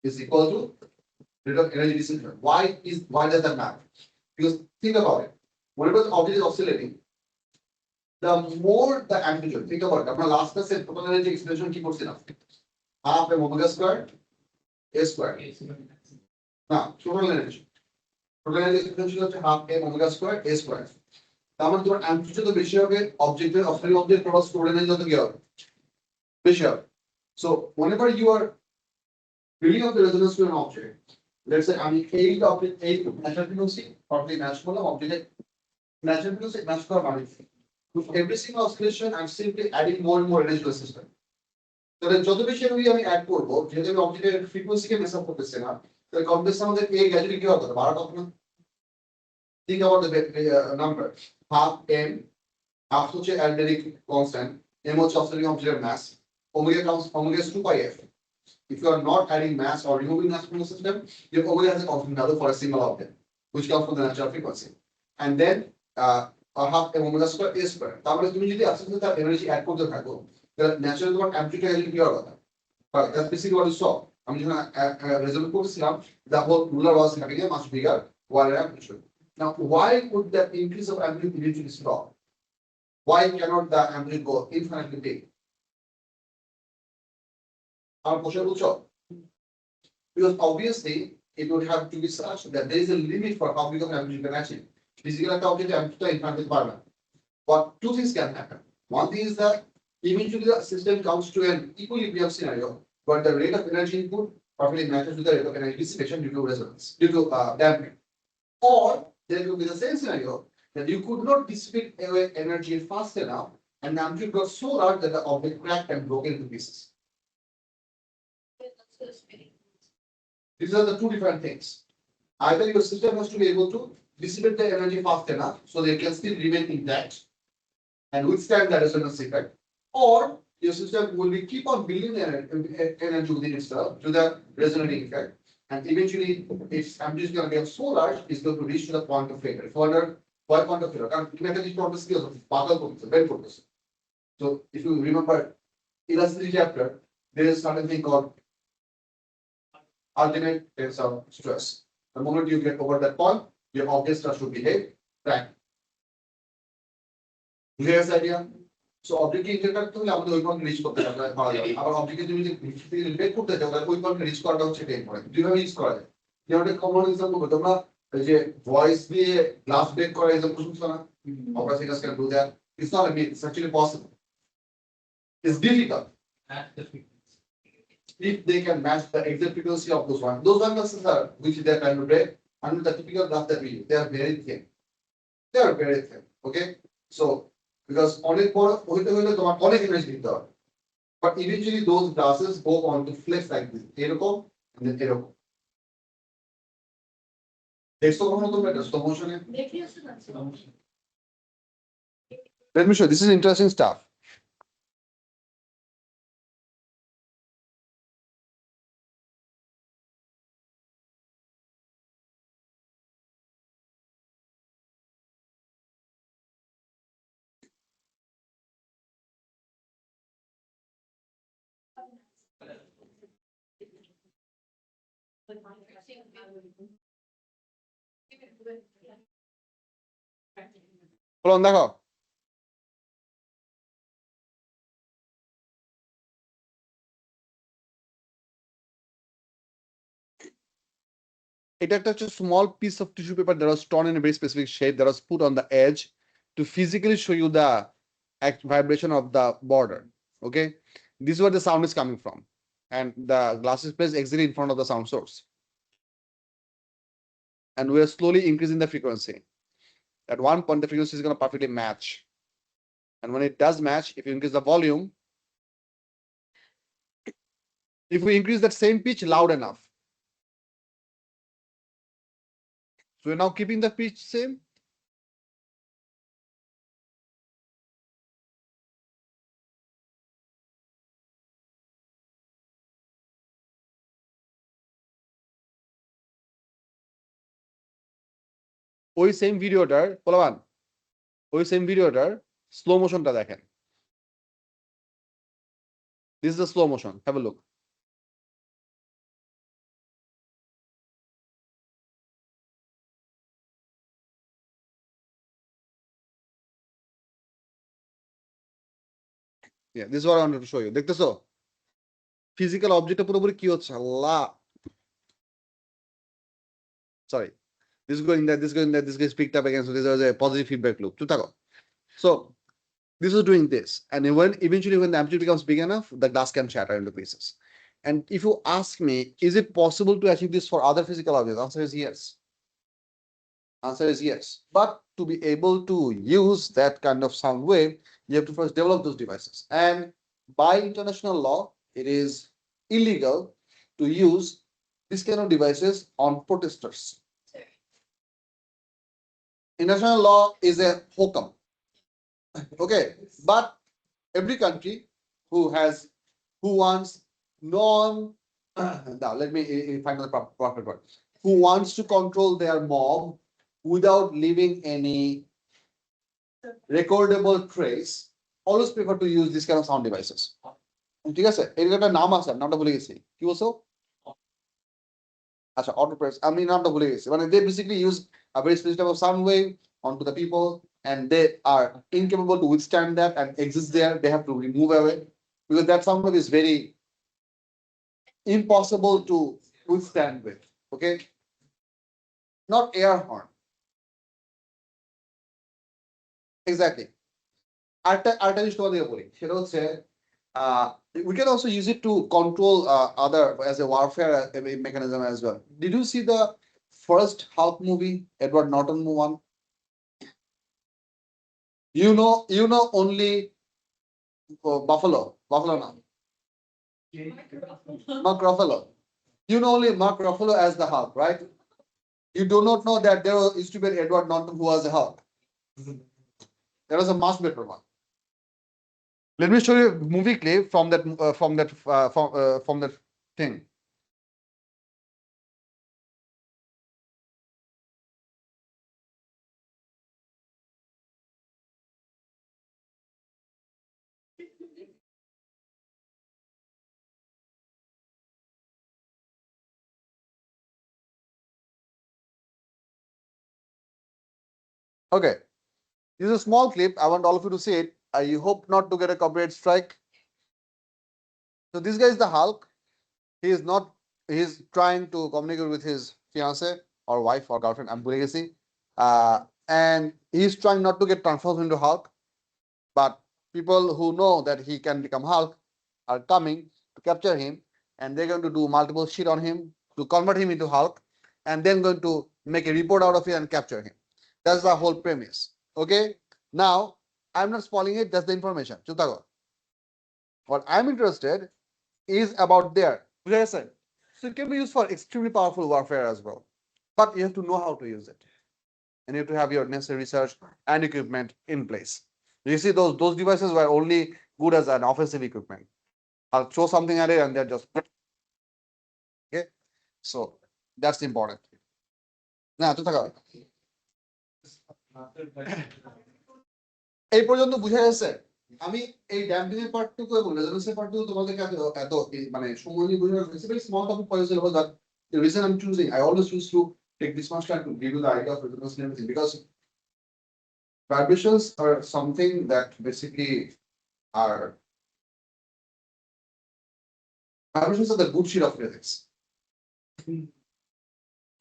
is equal to rate of energy dissipation. Why does that matter? Because think about it. Whenever the object is oscillating, the more the amplitude, think about it. Our last class said total energy expression কি করছিলাম? Half omega square a square. Now, total energy. Total energy expression হচ্ছে half omega square a square. তার মানে তোমার amplitude যত বেশি হবে, অবজেক্টের oscillating object total stored energy যত কি হবে? বেশি হবে. So, whenever you are building up the resonance to an object, let's say আমি এইটা object এই natural frequency properly match করলাম object natural frequency match করা মানে with every single oscillation, I'm simply adding more and more energy to the system. So the যত বেশি energy আমি add করব, যেহেতু আমি অবজেক্টের ফ্রিকোয়েন্সিকে মেস আপ করতেছি না, তাহলে কমপ্লেক্স আমাদের এই গ্র্যাজুয়ালি কি হবে? বাড়া কত না? Think about the number. Half m, half হচ্ছে algebraic constant, m হচ্ছে oscillating object mass, omega is 2 pi f. If you are not adding mass or removing mass from the system, your omega has a constant value for a single object, which comes from the natural frequency. And then half omega square a square. তাহলে তুমি যদি আস্তে আস্তে তার energy add করতে থাকো, তাহলে naturally তোমার অ্যামপ্লিটিউড এনার্জি কি হবে? But that's basically what you saw. আমি যখন রেজল্ট করেছিলাম, the whole ruler was having a much bigger wider amplitude. Now, why would that increase of amplitude eventually stop? Why cannot the amplitude go infinitely big? আমার প্রশ্ন বুঝছো? Because obviously it would have to be such that there is a limit for how big of amplitude you can achieve. Physical object amplitude infinitely পারবে। But two things can happen. One thing is that eventually the system comes to an equilibrium scenario where the rate of energy input perfectly matches with the rate of energy dissipation due to resonance, due to damping. Or there could be the same scenario that you could not dissipate away energy fast enough and the amplitude got so large that the object cracked and broke into pieces. These are the two different things. Either your system has to be able to dissipate the energy fast enough so they can still remain intact and withstand the resonance effect, or your system will be keep on building energy within itself to the resonating effect, and eventually its amplitude is going to get so large it's going to reach to the point of failure. Further, why point of failure? Because kinetic point of skills of Bagel very focus. So if you remember elasticity chapter, there is something called ultimate tensor stress. The moment you get over that point, your object starts to behave right. Clear this idea? So object interact করলে আমাদের ওই point rich করতে পারা যাবে। আবার অবজেক্টকে তুমি যদি relate করতে চাও তাহলে ওই পয়েন্ট রিচ করাটা হচ্ছে টেন পয়েন্ট। দুইভাবে রিচ করা যায়। যেমন একটা কমন এক্সাম্পল করতে তোমরা এই যে ভয়েস দিয়ে গ্লাস ব্রেক করা এক্সাম্পল শুনছো না? Operators can do that. It's not a myth. It's actually possible. It's difficult. At the frequency. if they can match the exact frequency of those one glasses are which they are trying to break, and the typical glass that we use, they are very thin. They are very thin. Okay, so because only for only image with the, but eventually those glasses go on to flex like this, eroco and then eroco. Stop motion. Let me show you. This is interesting stuff. Hold on, দেখো। এটা একটা হচ্ছে small piece of tissue paper that was torn in a very specific shape that was put on the edge to physically show you the vibration of the border. Okay, this is where the sound is coming from, and the glass is placed exactly in front of the sound source, and we are slowly increasing the frequency. At one point, the frequency is going to perfectly match, and when it does match, if you increase the volume, if we increase that same pitch loud enough, so we're now keeping the pitch same. ওই same ভিডিওটার বলবান ওই same ভিডিওটার slow মোশনটা দেখেন। This is the slow motion. Have a look. Yeah, this is what I wanted to show you. দেখতেছো physical অবজেক্টটা পুরোপুরি কি হচ্ছে আল্লাহ। Sorry, this is going there, this is going there, this gets picked up again, so this is a positive feedback loop. So this is doing this, and when eventually when the amplitude becomes big enough, the glass can shatter into pieces. And if you ask me, is it possible to achieve this for other physical objects? Answer is yes. Answer is yes. But to be able to use that kind of sound wave, you have to first develop those devices. And by international law, it is illegal to use this kind of devices on protesters. International law is a hokum. Okay, but every country who wants non now let me find the proper word, who wants to control their mob without leaving any recordable trace always prefer to use this kind of sound devices. ঠিক আছে, এর একটা নাম আছে, নামটা ভুলে গেছি, কি বলছো? আচ্ছা, অটো প্রেস, আমি নামটা ভুলে গেছি। মানে they basically use a very specific type of sound wave onto the people, and they are incapable to withstand that and exist there. They have to remove away because that sound wave is very impossible to withstand with. Okay, not air horn. Exactly. আরেকটা জিনিস তোমাদের বলি, সেটা হচ্ছে we can also use it to control other as a warfare mechanism as well. Did you see the first Hulk movie, Edward Norton one? You know only Buffalo now. Mark Ruffalo. You know only Mark Ruffalo as the Hulk, right? You do not know that there used to be an Edward Norton who was a Hulk. There was a much better one. Let me show you a movie clip from that thing. Okay, this is a small clip. I want all of you to see it. I hope not to get a copyright strike. So this guy is the Hulk. He is not. He is trying to communicate with his fiance or wife or girlfriend. I'm Bulgasi. And he's trying not to get transformed into Hulk. But people who know that he can become Hulk are coming to capture him. and they're going to do multiple shit on him to convert him into Hulk, and then going to make a report out of it and capture him. That's the whole premise. Okay. Now, I'm not spoiling it. That's the information. What I'm interested is about there. So it can be used for extremely powerful warfare as well, but you have to know how to use it, and you have to have your necessary research and equipment in place. You see, those devices were only good as an offensive equipment. I'll throw something at it and they're just okay. So that's important. Now, এই পর্যন্ত বুঝা গেছে আমি এই damping এর পার্টটুকু এবং রেজোনেন্সের পার্টটুকু তোমাদেরকে এত মানে সময় নিয়ে বুঝানো হয়েছে very small topic for yourself that the reason I'm choosing I always choose to take this much time to give you the idea of resonance and everything because vibrations are something that basically are vibrations are the good shit of physics.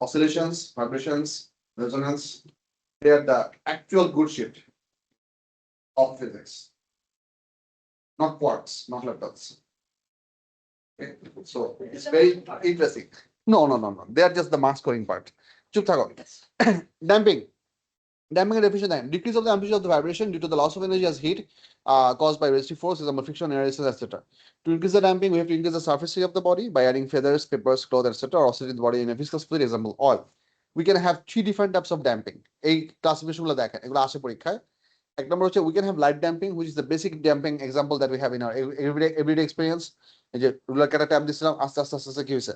Oscillations, vibrations, resonance, they are the actual good shit of physics. Not quarks, not leptons. Okay. So it's very interesting. No. They are just the mass scoring part. Chup thako. Damping. Damping and efficient time. Decrease of the amplitude of the vibration due to the loss of energy as heat caused by resistive force, example friction, aeration, etc. To increase the damping, we have to increase the surface area of the body by adding feathers, papers, cloth, etc. or oscillating the body in a viscous fluid, example oil. We can have 3 different types of damping. এই classification গুলো দেখেন এগুলো আসে পরীক্ষায় এক নম্বর হচ্ছে we can have light damping which is the basic damping example that we have in our everyday experience এই যে রুলার কাটা ট্যাপ দিছিলাম আস্তে আস্তে কি হইছে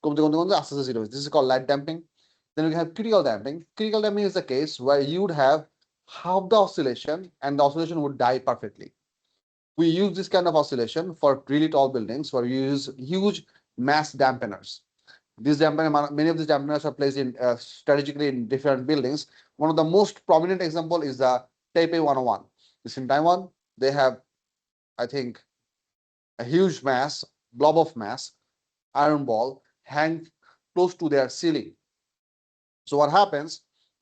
কমতে আস্তে জিরো হইছে this is called light damping. Then we have critical damping. Critical damping is the case where you would have half the oscillation and the oscillation would die perfectly. We use this kind of oscillation for really tall buildings where we use huge mass dampeners. Many of these dampeners are placed in strategically in different buildings. One of the most prominent example is the Taipei 101. It's in Taiwan. They have, I think, a huge mass, blob of mass, iron ball hang close to their ceiling. So what happens?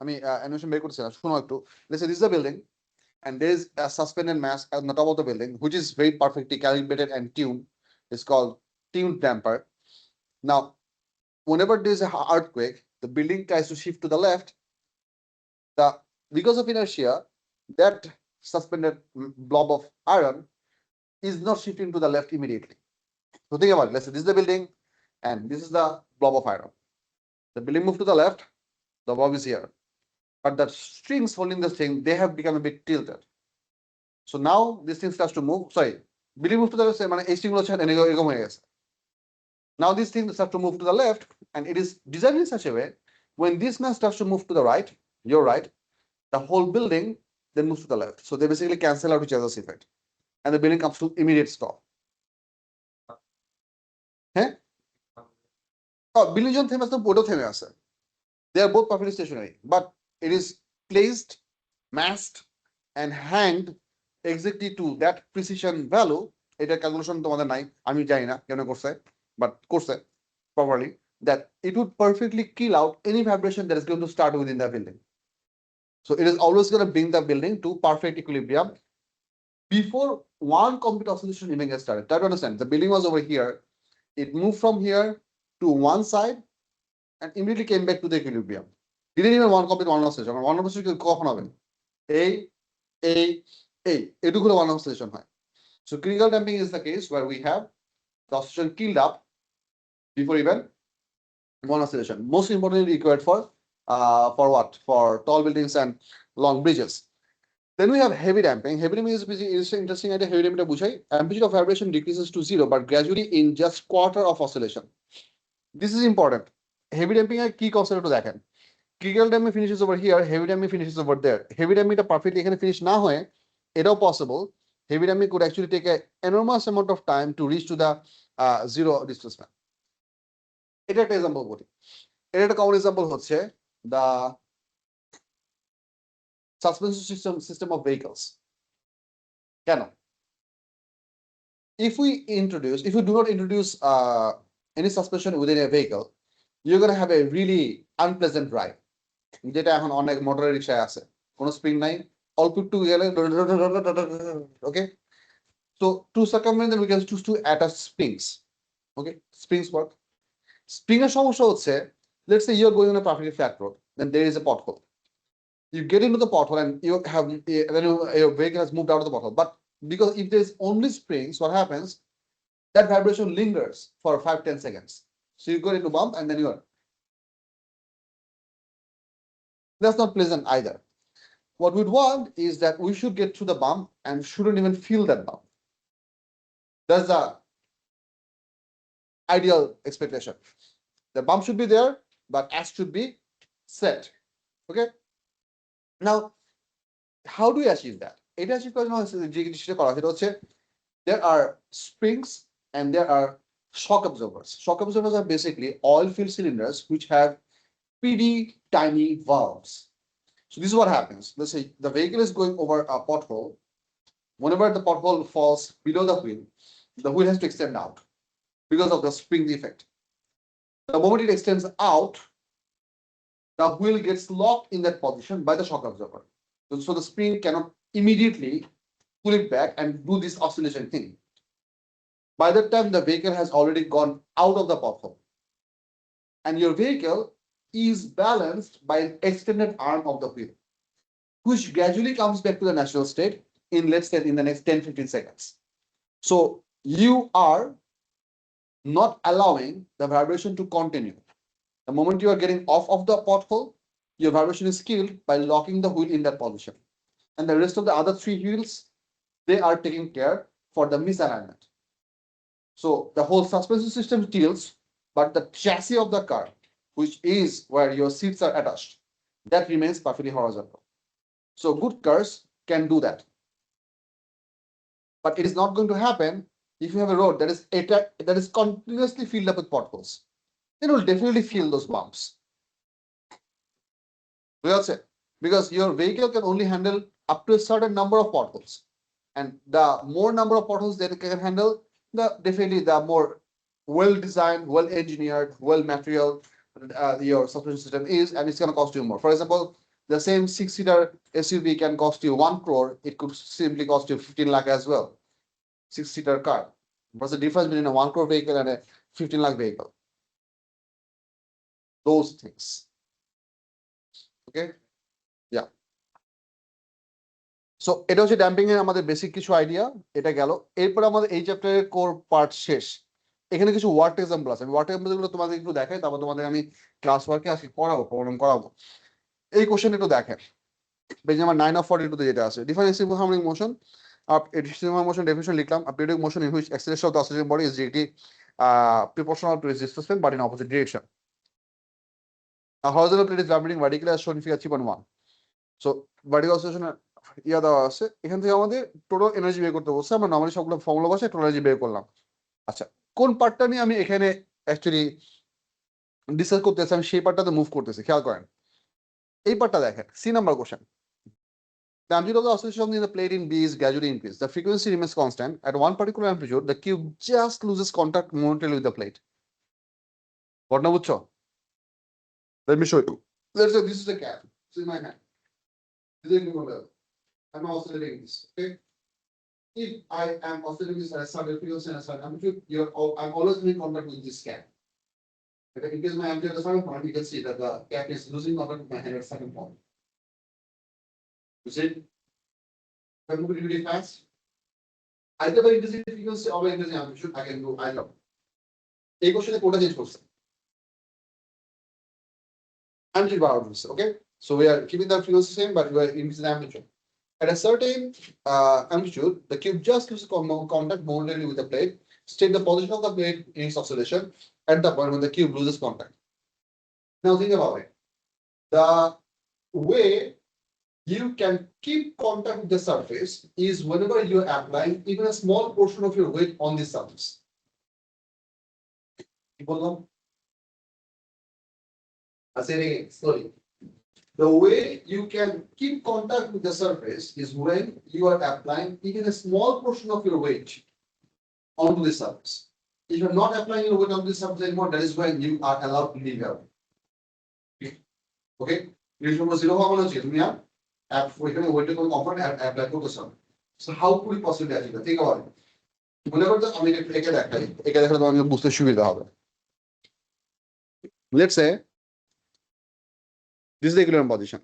I mean, animation very good. Let's say this is a building, and there is a suspended mass on the top of the building, which is very perfectly calibrated and tuned. It's called tuned damper. Now, whenever there's an earthquake, the building tries to shift to the left. Because of inertia, that suspended blob of iron is not shifting to the left immediately. So think about it. Let's say this is the building, and this is the blob of iron. The building moved to the left, the blob is here. But the strings holding this thing, they have become a bit tilted. So now this thing starts to move. Sorry, building moved to the left. Now this thing starts to move to the left, and it is designed in such a way when this mass starts to move to the right, your right, the whole building then moves to the left. So they basically cancel out each other's effect, and the building comes to immediate stop. Building jon থেমে আছে বোর্ডও থেমে আছে. They are both perfectly stationary, but it is placed, masked, and hanged exactly to that precision value. এটা calculation তোমাদের নাই, আমি জানি না কেন করছে, but করছে properly, that it would perfectly kill out any vibration that is going to start within the building. So it is always going to bring the building to perfect equilibrium before one complete oscillation even gets started. Try to understand, the building was over here, it moved from here to one side and immediately came back to the equilibrium. Didn't even one complete one oscillation. One oscillation কখন হবে? এটুকু হলো one oscillation হয়. So critical damping is the case where we have the oscillation killed up before even one oscillation. Most importantly required for what? For tall buildings and long bridges. Then we have heavy damping. Heavy damping is interesting idea. Heavy damping বুঝাই amplitude of vibration decreases to 0 but gradually in just quarter of oscillation. This is important. Heavy damping এর কি concept একটু দেখেন. Critical damping finishes over here, heavy damping finishes over there. Heavy damping টা perfectly এখানে finish না হয়ে এটাও possible. Heavy damping could actually take an enormous amount of time to reach to the zero displacement. এটা একটা example বলি. এটা একটা কমন এক্সাম্পল হচ্ছে the suspension system of vehicles. কেন? If we do not introduce any suspension within a vehicle, you're going to have a really unpleasant ride. যেটা এখন অনেক মোটর রিকশায় আছে, কোনো স্প্রিং নাই, অল্প একটু গেলে okay. So to circumvent them, we can choose to attach springs. Okay, springs work. Spring এর সমস্যা হচ্ছে, let's say you're going on a perfectly flat road, then there is a pothole. You get into the pothole and you have then your vehicle has moved out of the pothole. But because if there's only springs, what happens? That vibration lingers for 5-10 seconds. So you go into bump and then you are. That's not pleasant either. What we'd want is that we should get to the bump and shouldn't even feel that bump. That's the ideal expectation. The bump should be there, but S should be set. Okay. Now, how do we achieve that? It achieve there are springs and there are shock absorbers. Shock absorbers are basically oil-filled cylinders which have pretty tiny valves. So this is what happens. Let's say the vehicle is going over a pothole. Whenever the pothole falls below the wheel has to extend out because of the spring effect. The moment it extends out, the wheel gets locked in that position by the shock absorber. So the spring cannot immediately pull it back and do this oscillation thing. By that time, the vehicle has already gone out of the pothole. And your vehicle is balanced by an extended arm of the wheel, which gradually comes back to the natural state in, let's say, in the next 10-15 seconds. So you are not allowing the vibration to continue. The moment you are getting off of the pothole, your vibration is killed by locking the wheel in that position. And the rest of the other 3 wheels, they are taking care for the misalignment. So the whole suspension system tilts, but the chassis of the car, which is where your seats are attached, that remains perfectly horizontal. So good cars can do that. But it is not going to happen if you have a road that is continuously filled up with potholes. Then you'll definitely feel those bumps. Because your vehicle can only handle up to a certain number of potholes. And the more number of potholes that it can handle, definitely the more well-designed, well-engineered, well-material your suspension system is, and it's going to cost you more. For example, the same 6-seater SUV can cost you 1 crore. It could simply cost you 15 lakh as well. 6-seater car. What's the difference between a 1 crore vehicle and a 15 lakh vehicle? Those things. Okay. Yeah. So এটা হচ্ছে damping এর আমাদের basic কিছু idea, এটা গেল। এরপর আমাদের এই চ্যাপ্টারের কোর পার্ট শেষ। এখানে কিছু ওয়ার্ক এক্সাম্পল আছে, আমি ওয়ার্ক এক্সাম্পল গুলো তোমাদের একটু দেখাই, তারপর তোমাদের আমি ক্লাস ওয়ার্কে আজকে করাবো। এই কোশ্চেন একটু দেখেন, পেজ নাম্বার 9 of 42 তে যেটা আছে, define simple harmonic motion. Simple motion definition লিখলাম, a periodic motion in which acceleration of the oscillating body is directly proportional to its displacement but in opposite direction. A horizontal plate is vibrating vertically as shown in figure 3.1. So vertical oscillation দেওয়া আছে, এখান থেকে আমাদের total energy বের করতে বলছে। আমরা normally সবগুলো ফর্মুলা বসে টোটাল এনার্জি বের করলাম। আচ্ছা, কোন পার্টটা নিয়ে আমি এখানে অ্যাকচুয়ালি ডিসকাস করতেছি, আমি সেই পার্টটাতে মুভ করতেছি, খেয়াল করেন। এই পার্টটা দেখেন, C number question. The amplitude of the oscillation in the plate in B is gradually increased. The frequency remains constant. At one particular amplitude, the cube just loses contact momentarily with the plate. What now, Bucho? Let me show you. Let's say this is a cap. This is my hand. This is the level. I'm oscillating this. Okay. If I am oscillating this at a certain frequency and a certain amplitude, I'm always in contact with this cap. Okay. In case my amplitude at a certain point, you can see that the cap is losing contact with my hand at a certain point. You see? If I move it really fast, either by increasing frequency or by increasing amplitude, I can do either. এই কোশ্চেনে কোডটা change করছে। Amplitude bar out, okay? So we are keeping the frequency same, but we are increasing the amplitude. At a certain amplitude, the cube just loses contact momentarily with the plate. State the position of the plate in its oscillation at the point when the cube loses contact. Now think about it. The way you can keep contact with the surface is whenever you are applying even a small portion of your weight on this surface. I say it again, slowly. The way you can keep contact with the surface is when you are applying even a small portion of your weight onto the surface. If you are not applying your weight onto the surface anymore, that is when you are allowed to leave out. Okay? If you 0 we're going to wait to comfort and apply to the sun. So how could we possibly achieve that? Think about it. মনে করতে আমি একে দেখাই, একে দেখালে তোমার বুঝতে সুবিধা হবে। Let's say this is the equilibrium position.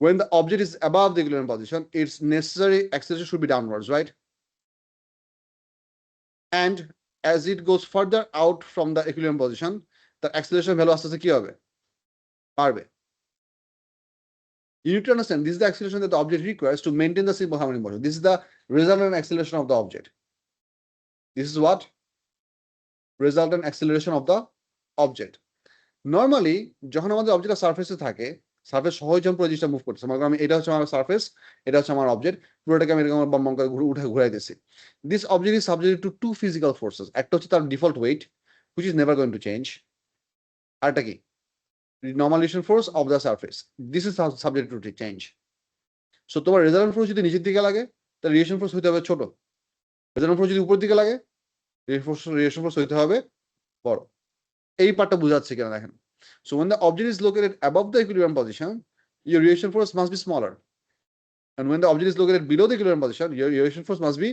When the object is above the equilibrium position, its necessary acceleration should be downwards, right? And as it goes further out from the equilibrium position, the acceleration value আস্তে আস্তে কি হবে? বাড়বে। You need to understand this is the acceleration that the object requires to maintain the simple harmonic motion. This is the resultant acceleration of the object. This is what? Resultant acceleration of the object. Normally যখন আমাদের অবজেক্টটা সারফেসে থাকে, surface সহজ যখন পুরো জিনিসটা move করছে, মনে করো আমি এটা হচ্ছে আমার সারফেস, এটা হচ্ছে আমার অবজেক্ট, পুরোটাকে আমি এরকম বম করে ঘুরাই দিচ্ছি। This object is subject to to physical forces. একটা হচ্ছে তার default weight which is never going to change, আরটা কি normal relation force of the surface, this is subject to change. So তোমার রেজাল্টেন্ট ফোর্স যদি নিচের দিকে লাগে তাহলে রিলেশন ফোর্স হইতে হবে ছোট, রেজাল্টেন্ট ফোর্স যদি উপর দিকে লাগে রিলেশন ফোর্স হইতে হবে বড়। এই পার্টটা বুঝাচ্ছে কিনা দেখেন। So when the object is located above the equilibrium position, your reaction force must be smaller. And when the object is located below the equilibrium position, your reaction force must be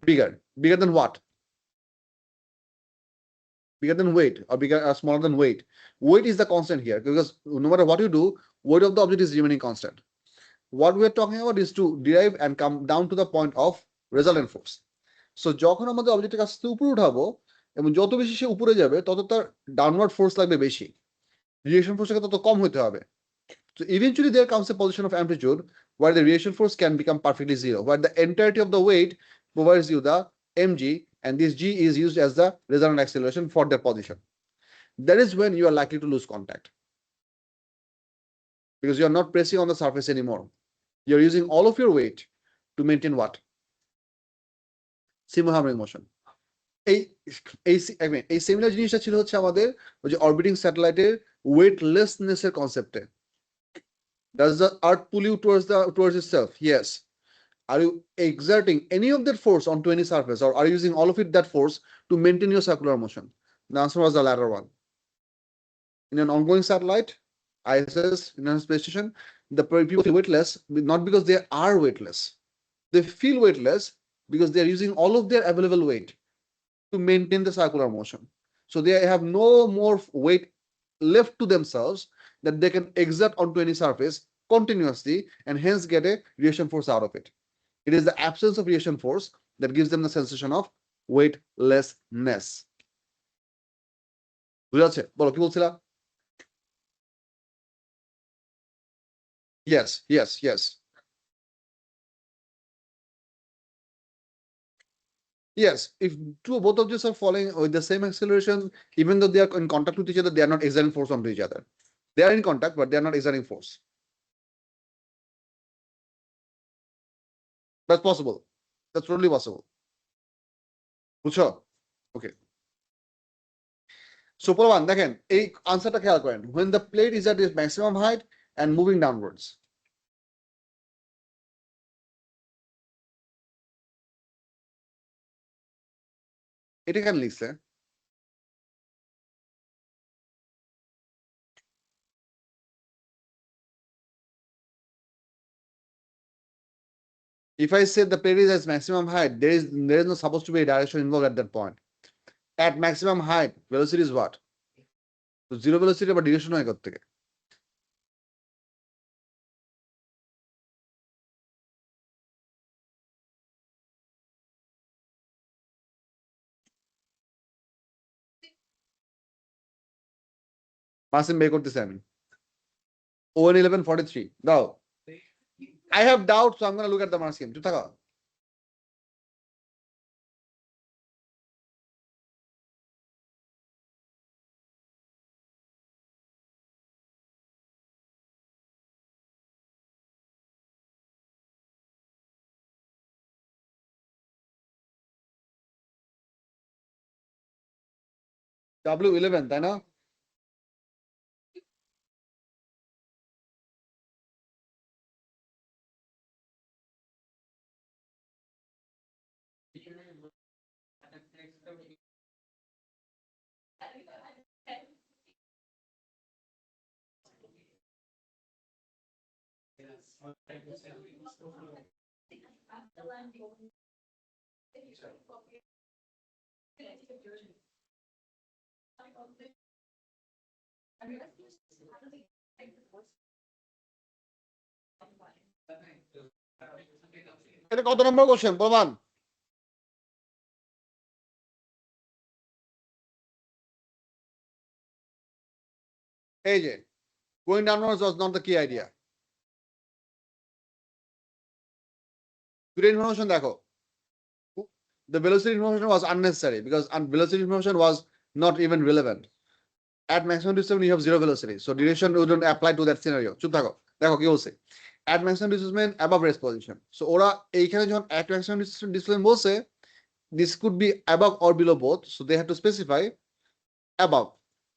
bigger. Bigger than what? Bigger than weight or bigger smaller than weight. Weight is the constant here because no matter what you do, weight of the object is remaining constant. What we are talking about is to derive and come down to the point of resultant force. So যখন আমাদের অবজেক্টটাকে আস্তে উপরে উঠাবো এবং যত বেশি সে উপরে যাবে তত তার ডাউনওয়ার্ড ফোর্স লাগবে বেশি, রিয়েকশন ফোর্সটাকে তত কম হতে হবে। So eventually there comes a position of amplitude where the reaction force can become perfectly zero, where the entirety of the weight provides you the mg, and this g is used as the resultant acceleration for that position. That is when you are likely to lose contact because you are not pressing on the surface anymore. You are using all of your weight to maintain what? Simple harmonic motion. এই similar জিনিসটা ছিল হচ্ছে আমাদের ওই যে orbiting স্যাটেলাইটের weightlessness এর কনসেপ্টে। Does the earth pull you towards itself? Yes. Are you exerting any of that force onto any surface, or are you using all of it, that force, to maintain your circular motion? The answer was the latter one. In an ongoing satellite, ISS, in a space station, the people feel weightless, not because they are weightless. They feel weightless because they are using all of their available weight to maintain the circular motion. So they have no more weight left to themselves that they can exert onto any surface continuously and hence get a reaction force out of it. It is the absence of reaction force that gives them the sensation of weightlessness. বুঝা যাচ্ছে? বলো কি বলছিলা? Yes, yes, yes. Yes, if both objects are falling with the same acceleration, even though they are in contact with each other, they are not exerting force onto each other. They are in contact, but they are not exerting force. That's possible. That's totally possible. বুঝছো? Okay. So প্রমাণ দেখেন এই আনসারটা খেয়াল করেন, when the plate is at its maximum height and moving downwards. এটা কেন লিখছে? If I say the plate is at maximum height, there is no supposed to be a direction involved at that point. At maximum height, velocity is what? So zero velocity বা direction হয় কত থেকে? মাসিম বের করতেছে আমি। ON 1143 দাও। I have doubts, so I'm going to look at the Marcium. চুপ থাকো। W11 তাই না? এটা কত নম্বর কোশ্চেন প্রমাণ? এই যে going downwards was not the key idea. Information দেখো, the velocity information was unnecessary because velocity information was not even relevant. At maximum displacement you have zero velocity, so duration wouldn't apply to that scenario. চুপ থাকো, দেখো কি বলছে, at maximum displacement above rest position. So ওরা এইখানে যখন at maximum displacement বলছে, this could be above or below both, so they have to specify above,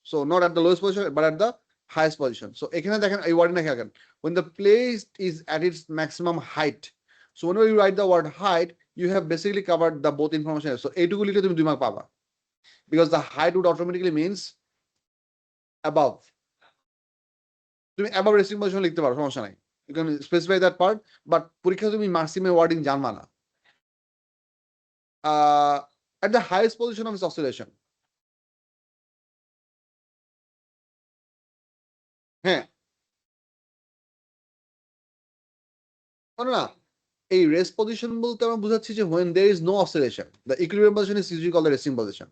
so not at the lowest position but at the highest position. So এখানে দেখেন এই ওয়ার্ডটা দেখেন, when the place is at its maximum height, so whenever you write the word height you have basically covered the both information. So এইটুকু লিখে তুমি 2 mark পাবা, because the height would automatically means above. তুমি above resting position লিখতে পারো, সমস্যা নাই, you can specify that part, but পরীক্ষা তুমি maximum wording জানবা না। At the highest position of its oscillation, হ্যাঁ না, এই রেস্ট পজিশন বলতে আমরা বুঝাচ্ছি যে when there is no oscillation, the equilibrium position is usually called the resting position.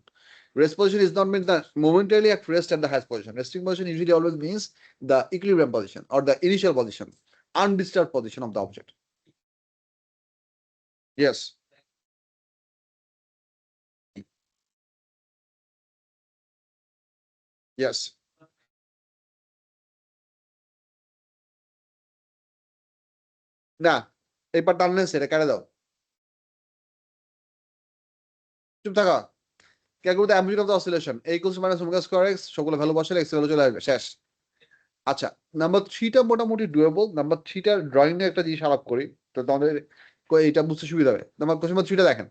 Rest position is not meant that momentarily at rest at the highest position. Resting position usually always means the equilibrium position or the initial position, undisturbed position of the object. Yes. Yes. না, এই part টানলেন সেটা কেটে দাও, চুপ থাকা। Calculate the amplitude of the oscillation, a equals minus omega square x, সবগুলো value বসালে x এর ভ্যালু চলে আসবে, শেষ। আচ্ছা, নাম্বার 3টা মোটামুটি ডুয়েবল। নাম্বার 3টার ড্রয়িং এ একটা জিনিস আলাপ করি, তো তোমাদের এটা বুঝতে সুবিধা হবে। কোশ্চেন নাম্বার 3টা দেখেন,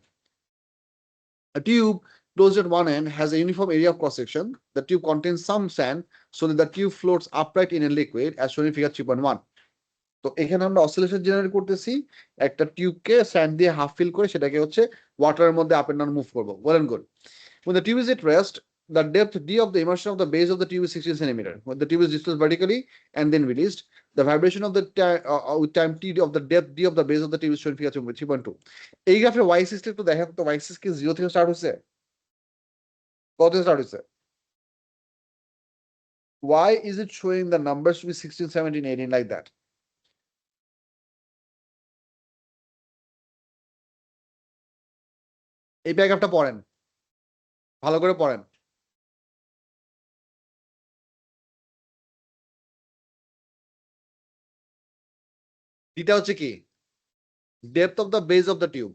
a tube closed at one end has a uniform area of cross section. The tube contains some sand so that the tube floats upright in a liquid as shown in figure 3.1. তো এখানে আমরা oscillation generate করতেছি, একটা টিউবকে sand দিয়ে half fill করে সেটাকে হচ্ছে ওয়াটারের মধ্যে আপ এন্ড ডাউন মুভ করবো। Well and good. When the tube is at rest, the depth d of the immersion of the base of the tube is 16 centimeter. When the tube is displaced vertically and then released, the vibration of the with time t of the depth d of the base of the tube is shown figure 3.2. এই গ্রাফের y axis একটু দেখা, তো y axis কি 0 থেকে start হচ্ছে, কত থেকে স্টার্ট হচ্ছে? Why is it showing the numbers to be 16, 17, 18 like that? এই প্যারাগ্রাফটা পড়েন, ভালো করে পড়েন। এটা হচ্ছে কি, depth of the base of the tube.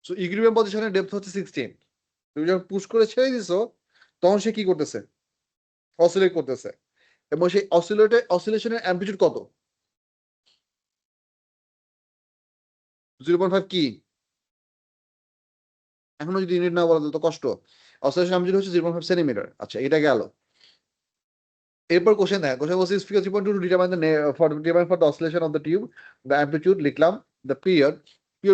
So equilibrium পজিশনের ডেপথ হচ্ছে 16। তুমি যখন পুশ করে ছেড়ে দিছো তখন সে কি করতেছে, অসিলেট করতেছে, এবং সেই অসিলেশনের অ্যাম্পলিটিউড কত, 0.5 কি? এখনো যদি ইউনিট না বলা তো কষ্ট। অসিলেশন অ্যাম্পলিটিউড হচ্ছে 0.5 সেন্টিমিটার। আচ্ছা, এটা গেল। এরপর কোশ্চেন দেখ, কোশ্চেন বলছে figure 3.2 to determine for the oscillation of the tube, the amplitude লিখলাম, দ্য পিরিয়ড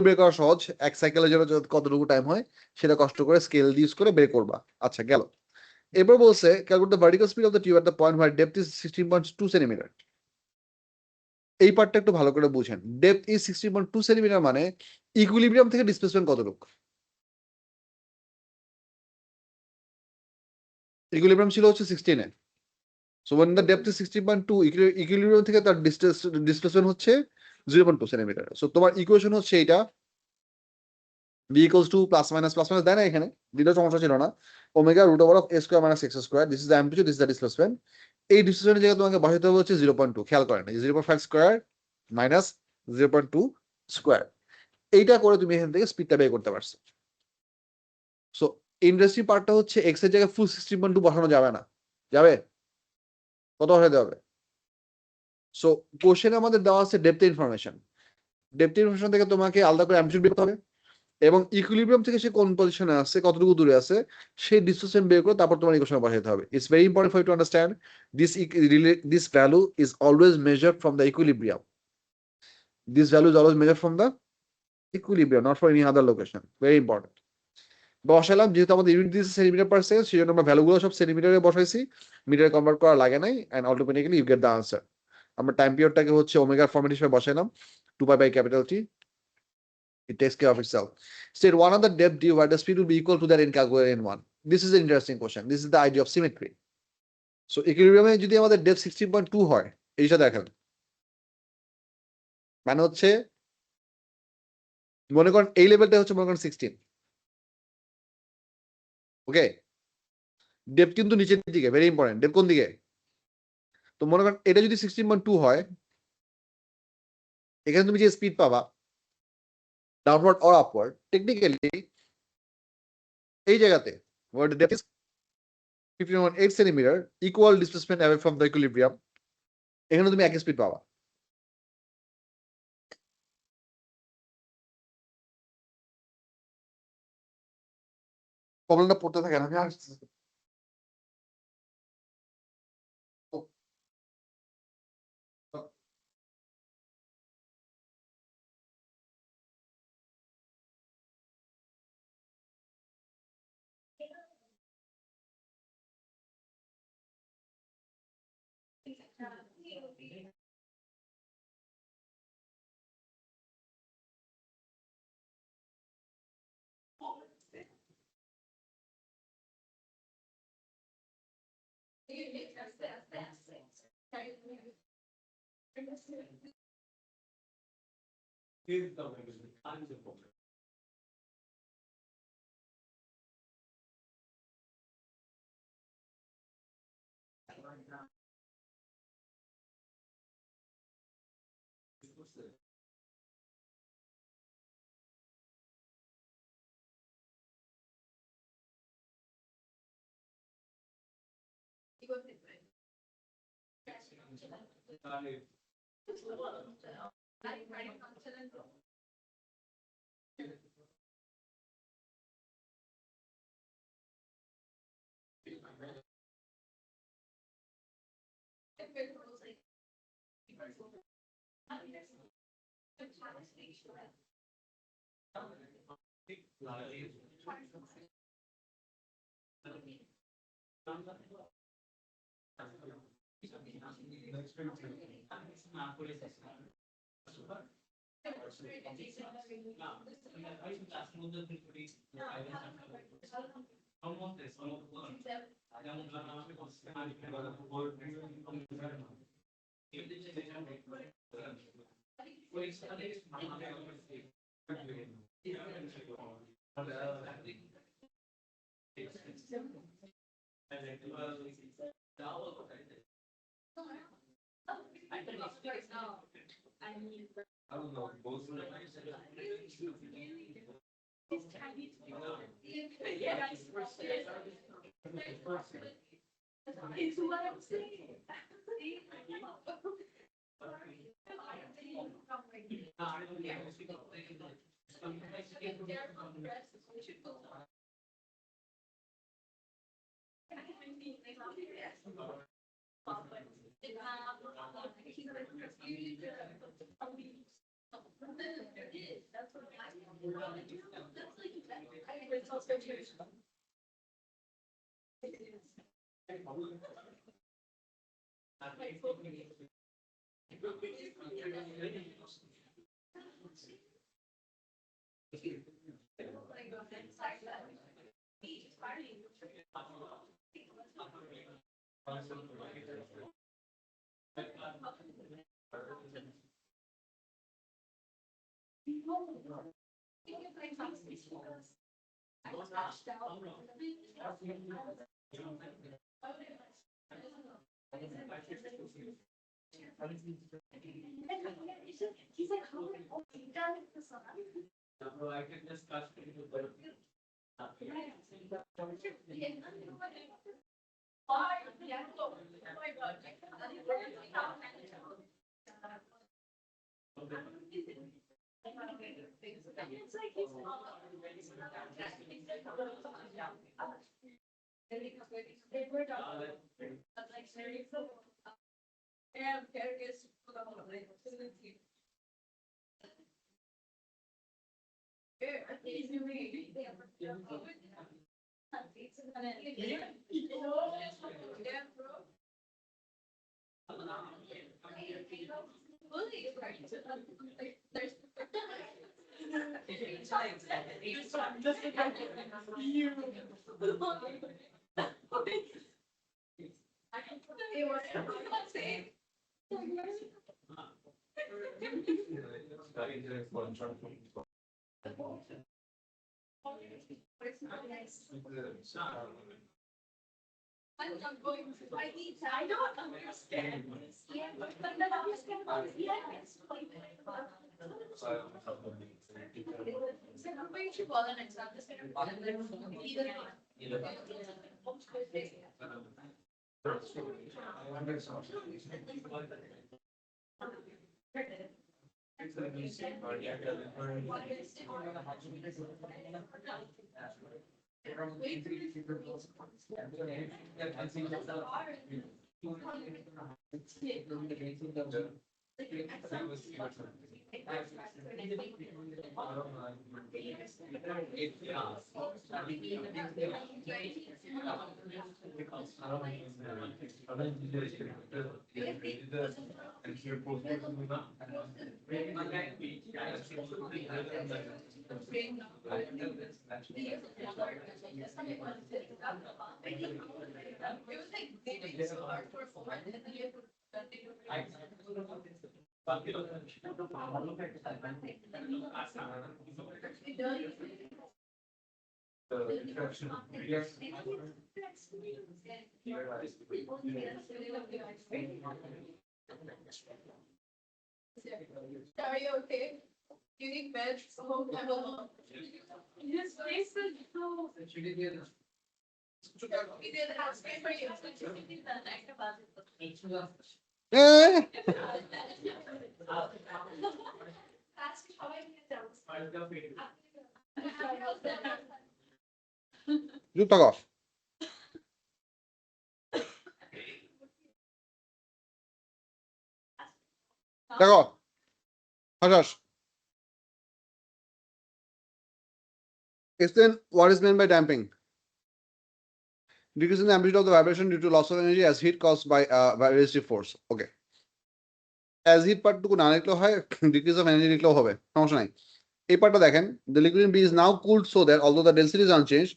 বের করা সহজ, এক সাইকেলের জন্য কতটুকু টাইম হয় সেটা কষ্ট করে স্কেল ইউজ করে বের করবা। আচ্ছা, গেল। এরপর বলছে calculate the vertical speed of the tube at the point where depth is 16.2 centimetre. এই পার্টটা একটু ভালো করে বুঝেন, ডেপথ ইজ 16.2 সেন্টিমিটার মানে ইকুইলিব্রিয়াম থেকে ডিসপ্লেসমেন্ট কতটুকু? ইকুইলিব্রিয়াম ছিল হচ্ছে 16 এ, so when the depth is 16.2, equilibrium থেকে তার ডিসপ্লেসমেন্ট হচ্ছে 0.2 সেন্টিমিটার। সো তোমার ইকুয়েশন হচ্ছে এটা, b equals to plus minus দেয় না, এখানে দিলেও সমস্যা ছিল না, omega root over of a square minus x square, this is the amplitude, this is the displacement. এই ডিসপ্লেসমেন্টের জায়গায় তোমাকে বসাতে হবে হচ্ছে 0.2, খেয়াল করেন 0.5 স্কয়ার মাইনাস 0.2 স্কয়ার। এইটা করে তুমি এখান থেকে স্পিডটা বের করতে পারছো। সো ইন্ডাস্ট্রি পার্টটা হচ্ছে x এর জায়গায় ফুল 16.2 বসানো যাবে না, যাবে? কত বসাতে হবে? সো কোশ্চেনে আমাদের দেওয়া আছে ডেপথ ইনফরমেশন, ডেপথ ইনফরমেশন থেকে তোমাকে আলাদা করে অ্যাম্পলিটিউড বের করতে হবে, এবং ইকুইলিব্রিয়াম থেকে সে কোন পজিশনে আছে, কতটুকু দূরে আছে সেই ডিসপ্লেসমেন্ট বের করে তারপর তোমার ইকুয়েশনে বসাতে হবে। It's very important for you to understand this value is always measured from the equilibrium, this value is always measured from the equilibrium, not for any other location. Very important. বসালাম যেহেতু আমাদের ইউনিট দিয়েছে centimetre per second, সেই জন্য আমরা ভ্যালুগুলো সব সেন্টিমিটারে বসাইছি, মিটারে কনভার্ট করা লাগে নাই, and automatically you get the answer. আমরা টাইম পিরিয়ডটাকে হচ্ছে ওমেগার ফরম্যাট হিসেবে বসাইলাম, 2 pi by capital T. It takes care of itself. State one of the depth d where the speed will be equal to that in calculated in one. This is an interesting question. This is the idea of symmetry. So equilibrium যদি আমাদের depth 16.2 হয়, এইটা দেখেন, মানে হচ্ছে মনে করেন এই লেভেলটা হচ্ছে মনে করেন 16, ওকে, ডেপ কিন্তু নিচের দিকে, ভেরি ইম্পর্টেন্ট, ডেপ কোন দিকে? তো মনে করেন এটা যদি 16.2 হয়, এখানে তুমি যে স্পিড পাবা ডাউনওয়ার্ড অর আপওয়ার্ড, টেকনিক্যালি এই জায়গাতে where the depth is 15.8 centimetre equal displacement away from the equilibrium, এখানে তুমি এক স্পিড পাবা। প্রবলেমটা পড়তে থাকেন, আমি আসছি। Are you okay? You need meds? Oh, I'm alone. His face is so. We did have space for you. So you did that next about it. Eh, Ask how I did that. you talk off. Talk off. Hush. Explain what is meant by damping. Decreasing the amplitude of the vibration due to loss of energy as heat caused by resistive force. Okay. As heat part টুকু না লিখলেও হয়, decrease of energy লিখলেও হবে, সমস্যা নাই। এই পার্টটা দেখেন, the liquid in B is now cooled so that although the density is unchanged,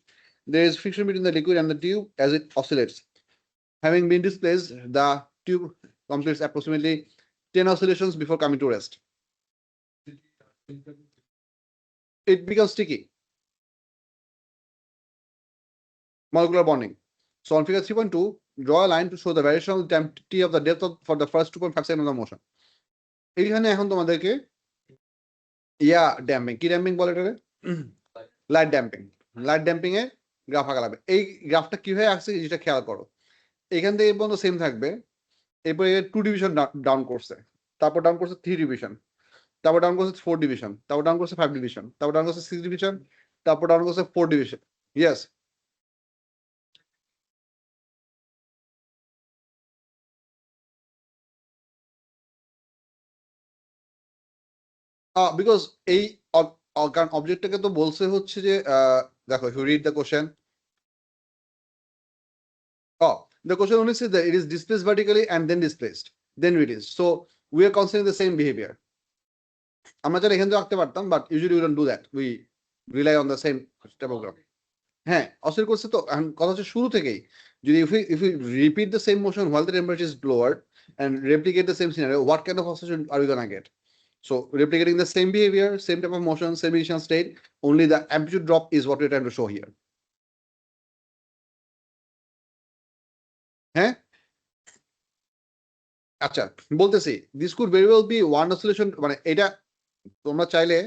there is friction between the liquid and the tube as it oscillates. Having been displaced, the tube completes approximately 10 oscillations before coming to rest. It becomes sticky. Molecular bonding. So on figure 3.2, draw a line to show the variational T of the depth for the first 2.5 seconds of the motion. এইখানে এখন তোমাদেরকে damping, কি damping বলে এটাকে? Light damping. Light damping এ graph আঁকা লাগবে। এই গ্রাফটা কিভাবে আসছে যেটা খেয়াল করো, এখান থেকে এই পর্যন্ত সেম থাকবে, এরপরে 2 ডিভিশন ডাউন করছে, তারপর ডাউন করছে 3 ডিভিশন, তারপর ডাউন করছে 4 ডিভিশন, তারপর ডাউন করছে 5 ডিভিশন, তারপর ডাউন করছে 6 ডিভিশন, তারপর ডাউন করছে 4 ডিভিশন। ইয়েস, বিকজ এই কারণ অবজেক্টটাকে তো বলছে হচ্ছে যে দেখো, if you read the question, the question only says that it is displaced vertically and then displaced, then released. So we are considering the same behavior. আমরা চাইলে এখানে রাখতে পারতাম, but usually we don't do that, we rely on the same type of graph. হ্যাঁ, অসিল করছে তো কথা হচ্ছে শুরু থেকেই যদি if you repeat the same motion while the temperature is lowered and replicate the same scenario, what kind of oscillation are we gonna get? So replicating the same behavior, same type of motion, same initial state, only the amplitude drop is what we're trying to show here. হ্যাঁ, আচ্ছা বলতেছি, this could very well be one oscillation, মানে এটা তোমরা চাইলে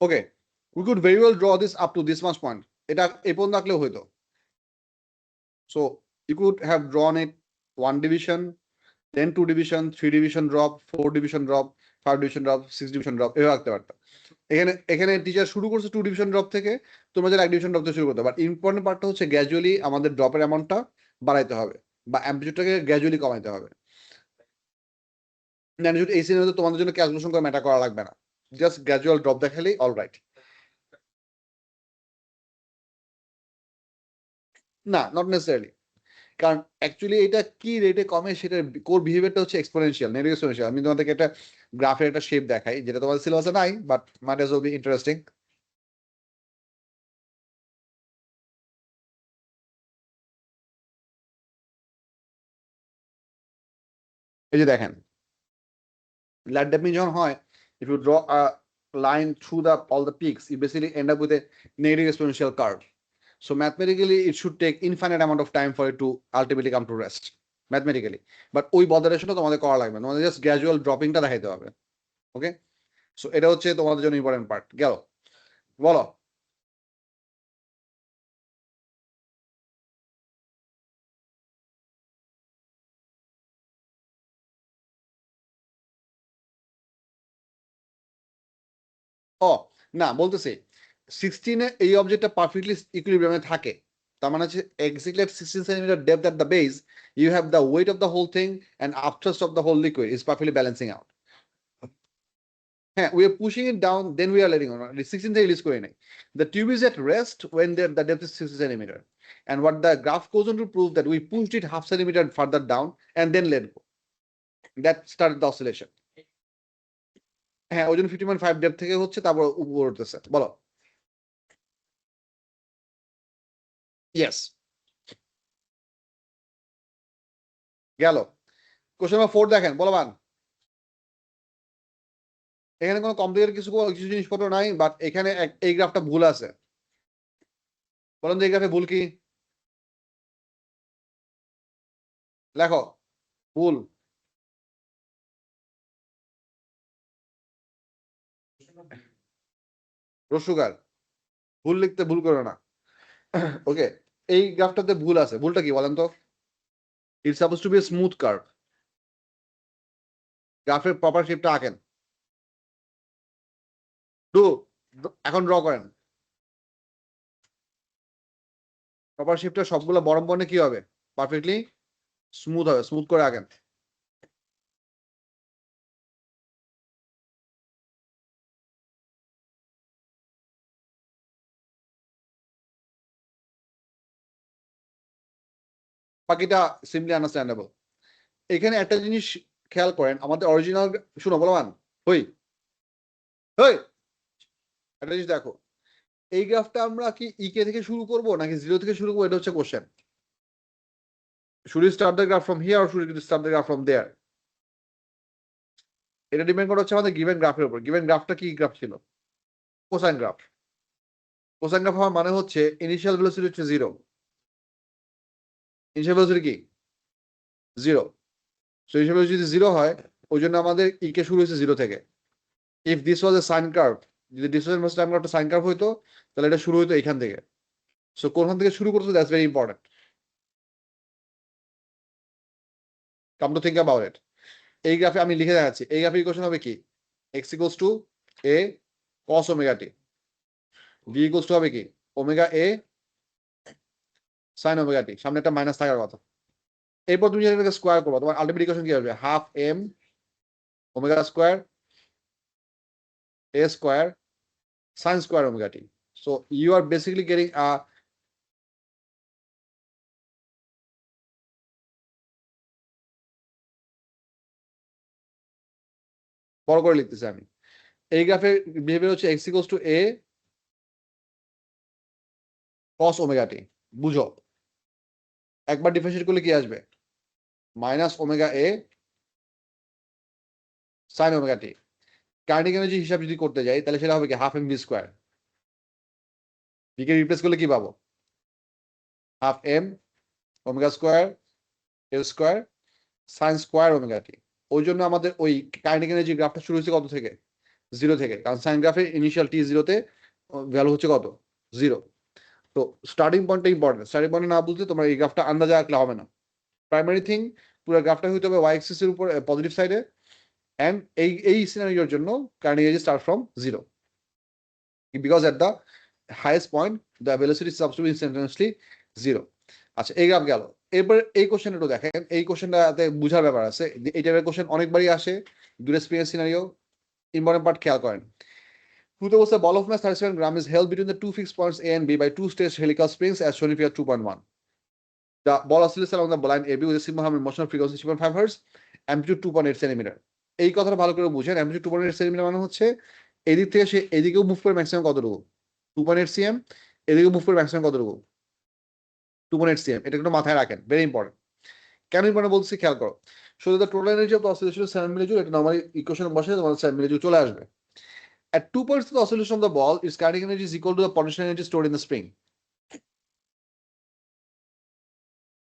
okay, we could very well draw this up to this much point, এটা এই পর্যন্ত রাখলেও হইতো। So you could have drawn it 1 division, then 2 division, 3 division drop, 4 division drop, 5 division drop, 6 division drop, এভাবে রাখতে পারতো। এখানে টিচার শুরু করছে 2 ডিভিশন ড্রপ থেকে, তোমরা যারা 1 ডিভিশন ড্রপ থেকে শুরু করতে, বাট ইম্পর্টেন্ট পার্টটা হচ্ছে গ্র্যাজুয়ালি আমাদের ড্রপের অ্যামাউন্টটা বাড়াইতে হবে বা অ্যাম্পলিটিউডটাকে গ্র্যাজুয়ালি কমাইতে হবে। এই সিনেমাতে তোমাদের জন্য ক্যালকুলেশন করে ম্যাটার করা লাগবে না, জাস্ট গ্র্যাজুয়াল ড্রপ দেখালেই অলরাইট। না, নট নেসেসারিলি, কারণ অ্যাকচুয়ালি এটা কি রেটে কমে সেটার কোর বিহেভিয়ারটা হচ্ছে এক্সপোনেনশিয়াল, নেগেটিভ এক্সপোনেনশিয়াল। আমি তোমাদেরকে একটা গ্রাফের একটা শেপ দেখাই, যেটা তোমাদের সিলেবাসে নাই, but might as well be interesting. এই যে দেখেন, লাইট ড্যাম্পিং যখন হয়, if you draw a line through the all the peaks, you basically end up with a negative exponential curve. So mathematically it should take infinite amount of time for it to ultimately come to rest mathematically, but ওই বদারেশনটা তোমাদের করা লাগবে না, তোমাদের just gradual ড্রপিংটা দেখাইতে হবে। ওকে, so এটা হচ্ছে তোমাদের জন্য ইম্পর্টেন্ট পার্ট। গেল, বলো। ও না, বলতেছি 16 এই অবজেক্টটা পারফেক্টলি ইকুইলিব্রিয়ামে থাকে, তার মানে হচ্ছে exactly at 16 centimeter depth at the base you have the weight of the whole thing and upthrust of the whole liquid is perfectly balancing out. হ্যাঁ, we are pushing it down, then we are letting on 16 থেকে release করে নাই। The tube is at rest when the depth is 60 centimeter, and what the graph goes on to prove that we pushed it half centimeter further down and then let go, that started the oscillation. হ্যাঁ, ওই জন্য 50.5 depth থেকে হচ্ছে, তারপর উপর উঠতেছে। বলো। Yes, গেল। কোশ্চেন নাম্বার 4 দেখেন, বলবান। এখানে কোনো কমপ্লিকেটেড কিছু জিনিসপত্র নাই, বাট এখানে এই গ্রাফটা ভুল আছে। বলেন তো এই গ্রাফে ভুল কি? লেখো ভুল। রসুগার, ভুল লিখতে ভুল করো না। ওকে, এই গ্রাফটাতে ভুল আছে। ভুলটা কি বলেন তো? It's suppose to be a smooth curve. গ্রাফের প্রপার শেপটা আঁকেন। ডু, এখন ড্র করেন। প্রপার শেপটা সবগুলো বরম বর্ণে কি হবে? পারফেক্টলি স্মুথ হবে। স্মুথ করে আঁকেন। বাকিটা সিম্পলি আন্ডারস্ট্যান্ডেবল। এখানে একটা জিনিস খেয়াল করেন, আমাদের অরিজিনাল, শুনো বলবান, হই হই, একটা জিনিস দেখো, এই গ্রাফটা আমরা কি ইকে থেকে শুরু করব নাকি জিরো থেকে শুরু করবো, এটা হচ্ছে question. Should you start the graph from here or should you start the graph from there? এটা ডিপেন্ড করে হচ্ছে আমাদের গিভেন গ্রাফের উপর। গিভেন গ্রাফটা কি গ্রাফ ছিল? Cosine graph. কোসাইন গ্রাফ হওয়ার মানে হচ্ছে ইনিশিয়াল ভেলোসিটি হচ্ছে জিরো। ইনিশিয়াল ভেলোসিটি কি? জিরো। সো ইনিশিয়াল ভেলোসিটি যদি জিরো হয়, ওই জন্য আমাদের ইকে শুরু হয়েছে জিরো থেকে। If this was a sine curve, যদি ডিসপ্লেসমেন্ট টাইম একটা সাইন কার্ভ হইতো, তাহলে এটা শুরু হইতো এখান থেকে। সো কোনখান থেকে শুরু করছো, that's very important. Come to think about it, এই গ্রাফে আমি লিখে দেখাচ্ছি। এই গ্রাফের ইকুয়েশন হবে কি? x equals to a cos omega t, b equals to হবে কি? Omega a sin omega t, সামনে একটা মাইনাস থাকার কথা। এরপর তুমি যেটাকে স্কোয়ার করবে, তোমার আলটিমেট ইকুয়েশন কি হবে? Half m omega square a square sin square omega t. So you are basically getting a বড় করে লিখতেছি আমি। এই গ্রাফের বিহেভিয়ার হচ্ছে x equals to a cos omega t। বুঝো, একবার ডিফারেন্সিয়েট করলে কি আসবে? Minus omega a sin omega t। Kinetic energy হিসাব যদি করতে যাই, তাহলে সেটা হবে কি? Half m v square. বিকে রিপ্লেস করলে কি পাবো? Half M omega square a square sine square omega t. ওই জন্য আমাদের ওই কাইনেটিক এনার্জি গ্রাফটা শুরু হচ্ছে কত থেকে? জিরো থেকে, কারণ সাইন গ্রাফের ইনিশিয়াল টি জিরোতে ভ্যালু হচ্ছে কত? জিরো। তো স্টার্টিং পয়েন্টটা ইম্পর্টেন্ট। স্টার্টিং পয়েন্ট না বুঝলে তোমার এই গ্রাফটা আন্দাজে আঁকলে হবে না। প্রাইমারি থিং, পুরো গ্রাফটা হইতে হবে ওয়াই এক্সিস এর উপর পজিটিভ সাইডে, এন্ড এই সিনারিওর জন্য current energy start from 0 because at the highest point the velocity is to be instantaneously 0. আচ্ছা এই গ্রাফ গেল। এরপর এই কোশ্চেন একটু দেখেন, এই কোশ্চেনটাতে বুঝার ব্যাপার আছে। এই টাইপের কোশ্চেন অনেকবারই আসে, দুটো স্পেস সিনারিও, ইম্পর্টেন্ট পার্ট খেয়াল করেন। Truth was a ball of mass 37 gram is held between the two fixed points A and B by two staged helical springs as shown in figure 2.1. The ball oscillates along the line AB with a simple harmonic motion frequency 3.5 Hz, amplitude 2.8 centimeter. এই কথাটা ভালো করে বুঝেন, amplitude 2.8 centimeter মানে হচ্ছে এদিক থেকে সে এদিকেও মুভ করে ম্যাক্সিমাম কতটুকু, 2.8 cm, এদিকেও মুভ করে ম্যাক্সিমাম কতটুকু, 2.8 cm। এটা একটু মাথায় রাখেন, ভেরি ইম্পর্টেন্ট। কেন ইম্পর্টেন্ট বলছি খেয়াল করো। So the total energy of the oscillation 7 মিলিজুল, এটা নরমালি ইকুয়েশন বসে তোমাদের 7 মিলিজুল চলে আসবে। At 2 points of the oscillation of the ball, its kinetic energy is equal to the potential energy stored in the spring.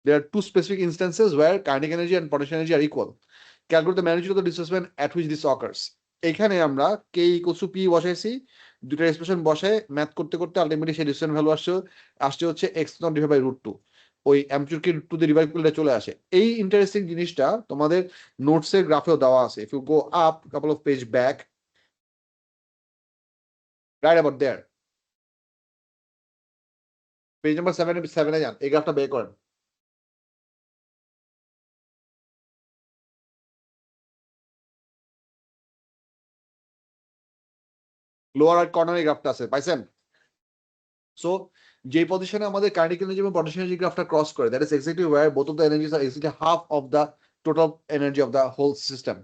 There are two specific instances where kinetic energy and potential energy are equal. Calculate the magnitude of the displacement at which this occurs. এখানে আমরা k equals to p বসাইছি, দুটো expression বসায় math করতে করতে ultimately সেই distance value আসছে হচ্ছে x নট ডিভাইড বাই √2, ওই অ্যাম্পলিটিউড কে √2 দিয়ে ডিভাইড করলে চলে আসে। এই ইন্টারেস্টিং জিনিসটা তোমাদের নোটসের গ্রাফেও দেওয়া আছে। If you go up couple of page back, right about there, page number 7 এ যান, এই গ্রাফটা বের করেন। লোয়ার রাইট কর্নারে গ্রাফটা আছে, পাইছেন? সো যে পজিশনে আমাদের কাইনেটিক এনার্জি এবং পটেনশিয়াল এনার্জি গ্রাফটা ক্রস করে, that is exactly where both of the energies are exactly half of the total energy of the whole system.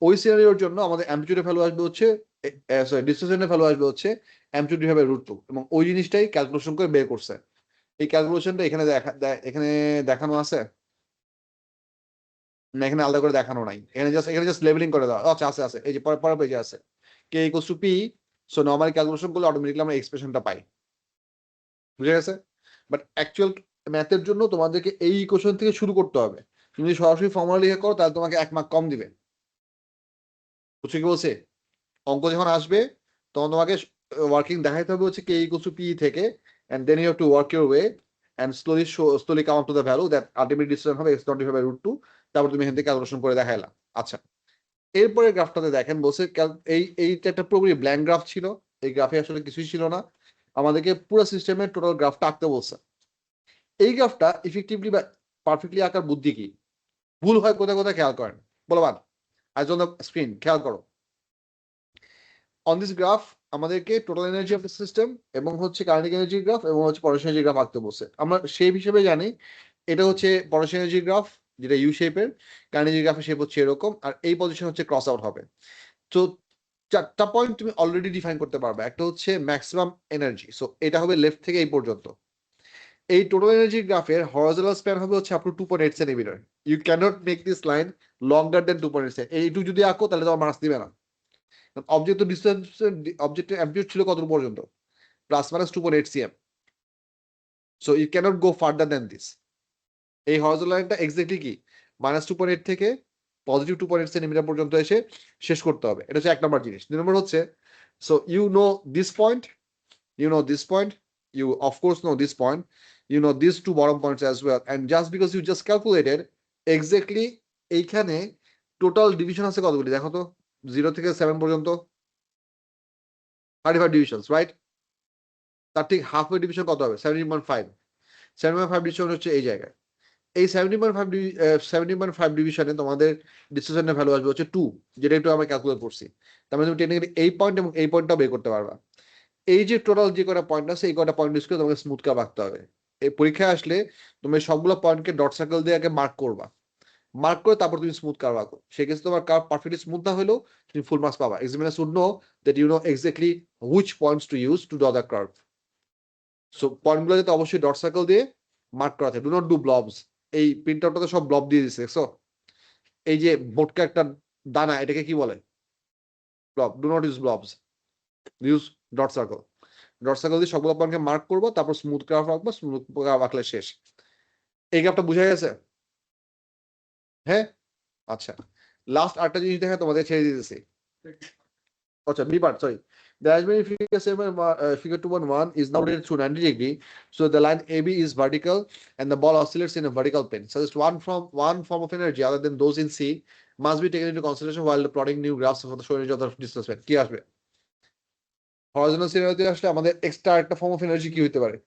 ওই সিনারিওর জন্য আমাদের অ্যাম্পলিটিউডের ভ্যালু আসবে হচ্ছে, সরি ডিসপ্লেসমেন্টের ভ্যালু আসবে হচ্ছে অ্যাম্পলিটিউড ডিভাইড বাই √2, এবং ওই জিনিসটাই ক্যালকুলেশন করে বের করছে। এই ক্যালকুলেশনটা এখানে এখানে দেখানো আছে না, এখানে আলাদা করে দেখানো নাই, এখানে জাস্ট লেবেলিং করে দেওয়া। আচ্ছা আছে আছে, এই যে পরের পেজে আছে k equals to p। So normally calculation করলে অটোমেটিক্যালি আমরা এক্সপ্রেশনটা পাই, বুঝে গেছে? বাট অ্যাকচুয়াল ম্যাথের জন্য তোমাদেরকে এই ইকুয়েশন থেকে শুরু করতে হবে। তুমি যদি সরাসরি ফর্মুলা লিখে করো তাহলে তোমাকে 1 মার্ক কম দিবে, বুঝছো কি বলছে? অঙ্ক যখন আসবে তখন তোমাকে ওয়ার্কিং দেখাইতে হবে হচ্ছে k ইকুয়ালস টু p থেকে, and then you have to work your way and slowly come up to the value that ultimate distance হবে x নট ডিভাইড বাই √2। তারপর তুমি এখান থেকে ক্যালকুলেশন করে দেখাইলা। আচ্ছা এরপরে গ্রাফটাতে দেখেন বলছে এইটা একটা পুরোপুরি ব্ল্যাঙ্ক গ্রাফ ছিল, এই গ্রাফে আসলে কিছুই ছিল না, আমাদেরকে পুরো সিস্টেমের টোটাল গ্রাফটা আঁকতে বলছে। এই গ্রাফটা ইফেক্টিভলি বা পারফেক্টলি আঁকার বুদ্ধি কি, ভুল হয় কোথায় কোথায় খেয়াল করেন, বলবান আজ অন দ্য স্ক্রিন খেয়াল করো। অন দিস গ্রাফ আমাদেরকে total energy of the system এবং হচ্ছে কাইনেটিক এনার্জি গ্রাফ এবং হচ্ছে পটেনশিয়াল এনার্জি গ্রাফ আঁকতে বলছে। আমরা সেই হিসেবে জানি এটা হচ্ছে পটেনশিয়াল এনার্জি গ্রাফ, যেটা ইউ শেপের, কাইনেটিক গ্রাফের শেপ হচ্ছে এরকম, আর এই পজিশন হচ্ছে ক্রস আউট হবে। তো 4টা পয়েন্ট তুমি অলরেডি ডিফাইন করতে পারবে। একটা হচ্ছে ম্যাক্সিমাম এনার্জি, সো এটা হবে লেফট থেকে এই পর্যন্ত। এই টোটাল এনার্জি গ্রাফের হরাইজন্টাল স্প্যান হবে হচ্ছে up to 2.8 centimetre. You can't make this line longer then 2.8 centimetre. এইটুকু যদি আঁকো তাহলে তোমার মার্কস দিবে না। অবজেক্ট ডিসটেন্স, অবজেক্টের অ্যাম্পলিটিউড ছিল কত পর্যন্ত, plus minus 2.8 cm। So you can't go further then this. এই হরাইজন্টাল লাইনটা এক্স্যাক্টলি কি -2.8 থেকে পজিটিভ 2.8 সেন্টিমিটার পর্যন্ত এসে শেষ করতে হবে। এটা হচ্ছে 1 নম্বর জিনিস। 2 নম্বর হচ্ছে, so you know this point, you know this point, you of course know this point, you know these two bottom points as well, and just because you just calculated exactly এইখানে টোটাল ডিভিশন আছে কতগুলি দেখো তো, 0 থেকে 7 পর্যন্ত 35 divisions, right? তার ঠিক halfway division কত হবে, 17.5। 17.5 ডিভিশন হচ্ছে এই জায়গায়। এই 17.5 ডিভিশনে তোমাদের ডিসটেন্সের ভ্যালু আসবে হচ্ছে 2, যেটা একটু আমরা ক্যালকুলেট করছি। তার মানে তুমি টেকনিক্যালি এই পয়েন্ট এবং এই পয়েন্টটাও বের করতে পারবা। এই যে টোটাল যে কটা পয়েন্ট আছে এই কটা পয়েন্ট ইউজ করে তোমাকে স্মুথ কার্ভ আঁকতে হবে। এই পরীক্ষায় আসলে তুমি সবগুলো পয়েন্টকে ডট সার্কেল দিয়ে আগে মার্ক করবা, মার্ক করে তারপর তুমি স্মুথ কার্ভ আঁকো। সেক্ষেত্রে তোমার কার্ভ পারফেক্টলি স্মুথ না হলেও তুমি ফুল মার্কস পাবা। Examiner should know that you know exactly which points to use to draw the curve. So পয়েন্টগুলো যাতে অবশ্যই ডট সার্কেল দিয়ে মার্ক করা থাকে। Do not do blobs. এই প্রিন্ট আউটটাতে সব ব্লব দিয়ে দিচ্ছে, সো এই যে বোটকা একটা দানা, এটাকে কি বলে, blob. Do not use blobs, use dot circle. Dot circle দিয়ে সবগুলো পয়েন্টকে মার্ক করবো, তারপর স্মুথ গ্রাফ আঁকবো, স্মুথ গ্রাফ আঁকলে শেষ। এই গ্রাফটা বুঝা গেছে? হ্যাঁ আচ্ছা, লাস্ট আরেকটা জিনিস দেখে তোমাদের ছেড়ে দিতেছি। আচ্ছা B part, sorry, The Ashbury figure 2.1 is now rotated through 90 degree. So the line AB is vertical and the ball oscillates in a vertical plane. So just one form of energy other than those in C must be taken into consideration while plotting new graphs for the showing of the displacement. কি আসবে? Horizontal scenario আসলে আমাদের extra একটা form of energy কি হতে পারে?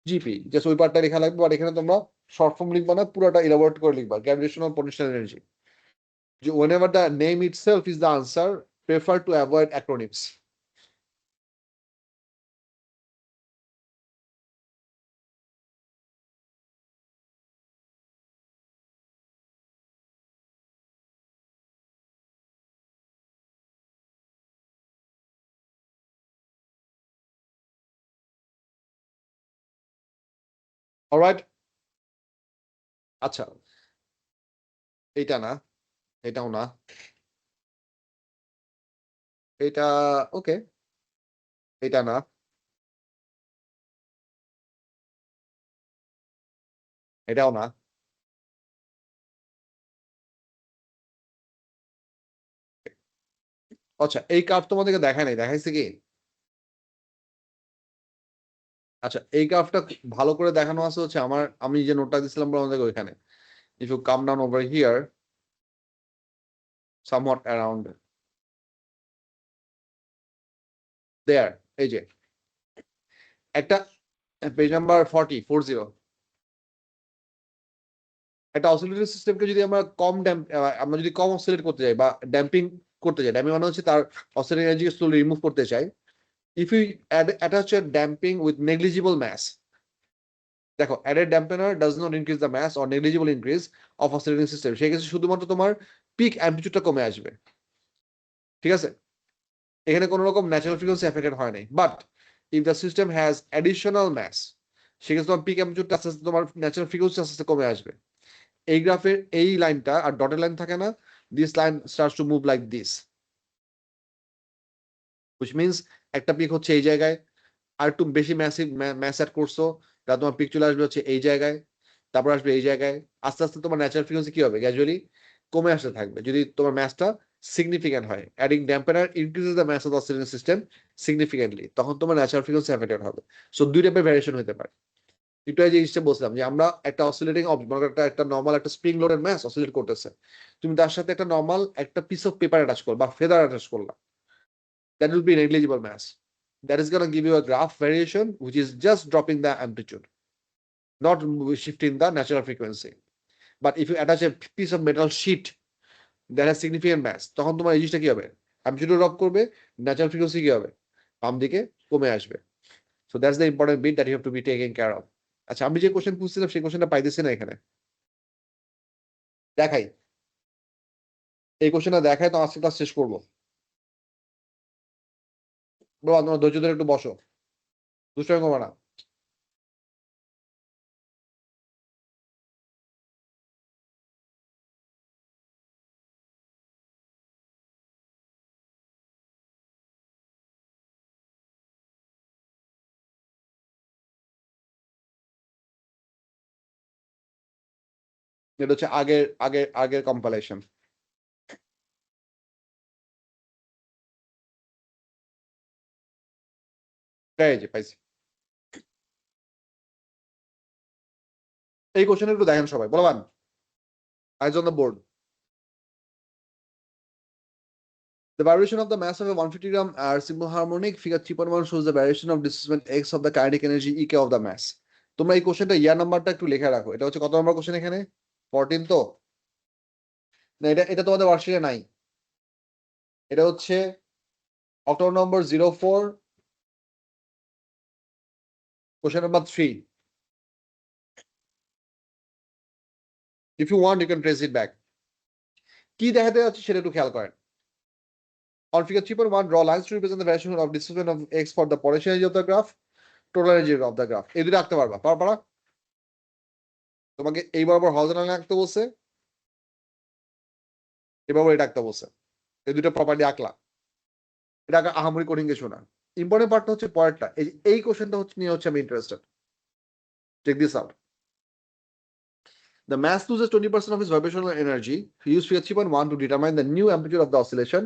GP. Just ওই পার্টটা লেখা লাগবে আর এখানে তোমরা শর্ট ফর্ম লিখবা না, পুরোটা ইলাবোরেট করে লিখবা। Gravitational potential energy. Whenever the name itself is the answer, prefer to avoid acronyms. All right? আচ্ছা, এটা না, এটাও না, এটা ওকে, এটা না, এটাও না। আচ্ছা, এই কার্ভ তোমাদেরকে দেখায় নাই, দেখাইছে কি? আচ্ছা, এই কার্ভটা ভালো করে দেখানো আছে হচ্ছে আমি যে নোটটা দিছিলাম তোমাদেরকে ওইখানে। If you come down over here, somewhat around there, এই যে একটা পেজ নাম্বার 40 একটা অসিলেটরি সিস্টেমকে যদি আমরা যদি কম অসিলেট করতে চাই বা ড্যাম্পিং করতে চাই, ড্যাম্পিং মানে হচ্ছে তার অসিলেটরি এনার্জি স্লোলি রিমুভ করতে চাই, if you attach a damping with negligible mass, দেখো added dampener does not increase the mass or negligible increase of oscillating system, সেই ক্ষেত্রে শুধুমাত্র তোমার পিক অ্যাম্পলিটিউডটা কমে আসবে। ঠিক আছে, এখানে কোনো রকম ন্যাচারাল ফ্রিকোয়েন্সি এফেক্টেড হয় নাই। But if the system has additional mass, সেক্ষেত্রে তোমার পিক অ্যাম্পলিটিউডটা আস্তে আস্তে তোমার ন্যাচারাল ফ্রিকোয়েন্সি আস্তে আস্তে কমে আসবে। এই গ্রাফের এই লাইনটা আর ডটেড লাইন থাকে না, this line starts to move like this, which means একটা পিক হচ্ছে এই জায়গায়, আর একটু বেশি ম্যাস অ্যাড করছো, তাহলে তোমার পিক চলে আসবে হচ্ছে এই জায়গায়, তারপর আসবে এই জায়গায়। আস্তে আস্তে তোমার ন্যাচারাল ফ্রিকোয়েন্সি কি হবে? গ্র্যাজুয়ালি কমে আসতে থাকবে যদি তোমার ম্যাসটা সিগনিফিক্যান্ট হয়। Adding dampener increases the mass of the oscillating system significantly, তখন তোমার ন্যাচারাল ফ্রিকোয়েন্সি এফেক্টেড হবে। সো দুই টাইপের ভ্যারিয়েশন হতে পারে। একটু এই যে জিনিসটা বলছিলাম যে আমরা একটা অসিলেটিং একটা নর্মাল একটা স্প্রিং লোডেড ম্যাস অসিলেট করতেছে, তুমি তার সাথে একটা নর্মাল একটা পিস অফ পেপার অ্যাটাচ করো বা ফেদার অ্যাটাচ করলা, that will be negligible mass. That is going to give you a graph variation which is just dropping the amplitude, not shifting the natural frequency. But if you attach a piece of metal sheet that has significant mass, তখন তোমার এই জিনিসটা কি হবে? Amplitude drop করবে, natural frequency কি হবে? বাম দিকে কমে আসবে। So that's the important bit that you have to be taken care of. আচ্ছা, আমি যে কোশ্চেন খুঁজছিলাম সেই কোশ্চেনটা পাইতেছি না এখানে। দেখাই, এই কোশ্চেনটা দেখাই তো আজকে ক্লাস শেষ করবো। ব্রো, তোমরা ধৈর্য ধরে একটু বসো, দুষ্টামি করবে না। এটা হচ্ছে আগের আগের আগের কম্পাইলেশন। এই যে পাইছি, এই কোশ্চেন একটু দেখেন সবাই, বলবান eyes on the board. The variation of the mass of a 150 gram simple harmonic figure 3.1 shows the variation of displacement x of the kinetic energy ek of the mass. তোমরা এই কোশ্চেনটা ইয়ার নাম্বারটা একটু লিখে রাখো। এটা হচ্ছে কত নম্বর কোশ্চেন এখানে? 14 তো না, এটা এটা তোমাদের ওয়ার্কশিটে নাই। এটা হচ্ছে October number 04, question number 3। If you want you can trace it back. কি দেখাতে যাচ্ছে সেটা একটু খেয়াল করেন। On figure 3.1, draw lines to represent the variation of displacement of x for the potential energy of the graph, total energy of the graph. এই দুটো আঁকতে পারবা? তোমাকে এই বরাবর হরিজন্টাল লাইন আঁকতে বলছে, এবার এটা আঁকতে বলছে, এই দুটো প্রপার্টি আঁকলা। এটা আহামরি কঠিন কিছু না। ইম্পর্টেন্ট পার্টটা হচ্ছে পরেরটা, এই কোশ্চেনটা হচ্ছে নিয়ে হচ্ছে আমি interested. Check this out. The mass loses 20% of its vibrational energy. Use figure 3.1 to determine the new amplitude of the oscillation.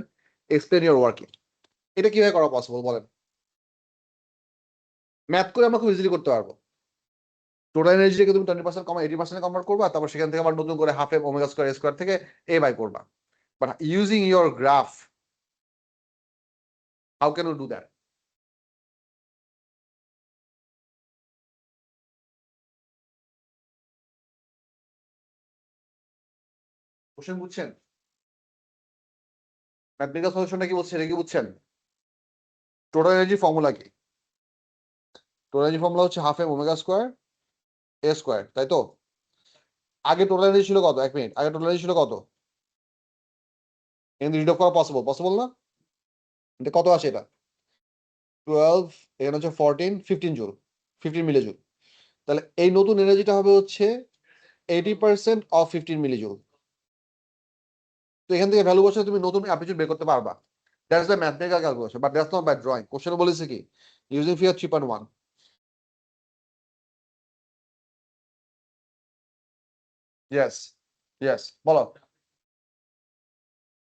Explain your working. এটা কিভাবে করা পসিবল বলেন? ম্যাথ করে আমরা খুব ইজিলি করতে পারবো। টোটাল এনার্জিটাকে তুমি 20% কমা 80% কনভার্ট করবা, তারপর সেখান থেকে আবার নতুন করে half M omega square square থেকে এ বাই করবা। But using your graph, how can you do that? Question বুঝছেন? ম্যাথমেটিক্যাল সলিউশনটা কি বলছে, এটা কি বুঝছেন? টোটাল এনার্জি ফর্মুলা কি? টোটাল এনার্জি ফর্মুলা হচ্ছে half M omega square A square, তাই তো? আগে টোটাল এনার্জি ছিল কত? 1 মিনিট আগে টোটাল এনার্জি ছিল কত? কিন্তু রিড অফ করা পসিবল, পসিবল না? এটা কত আসে? এটা 12, এখানে হচ্ছে 14, 15 জুল, 15 মিলি জুল। তাহলে এই নতুন এনার্জিটা হবে হচ্ছে 80% অফ 15 মিলি জুল। তো এখান থেকে ভ্যালু বসে তুমি নতুন অ্যাম্পলিটিউড বের করতে পারবা। That's the mathematical calculation, but that's not by drawing. Question বলেছে কি ইউজিং ফিগার 3.1। ইয়েস, ইয়েস, বলো।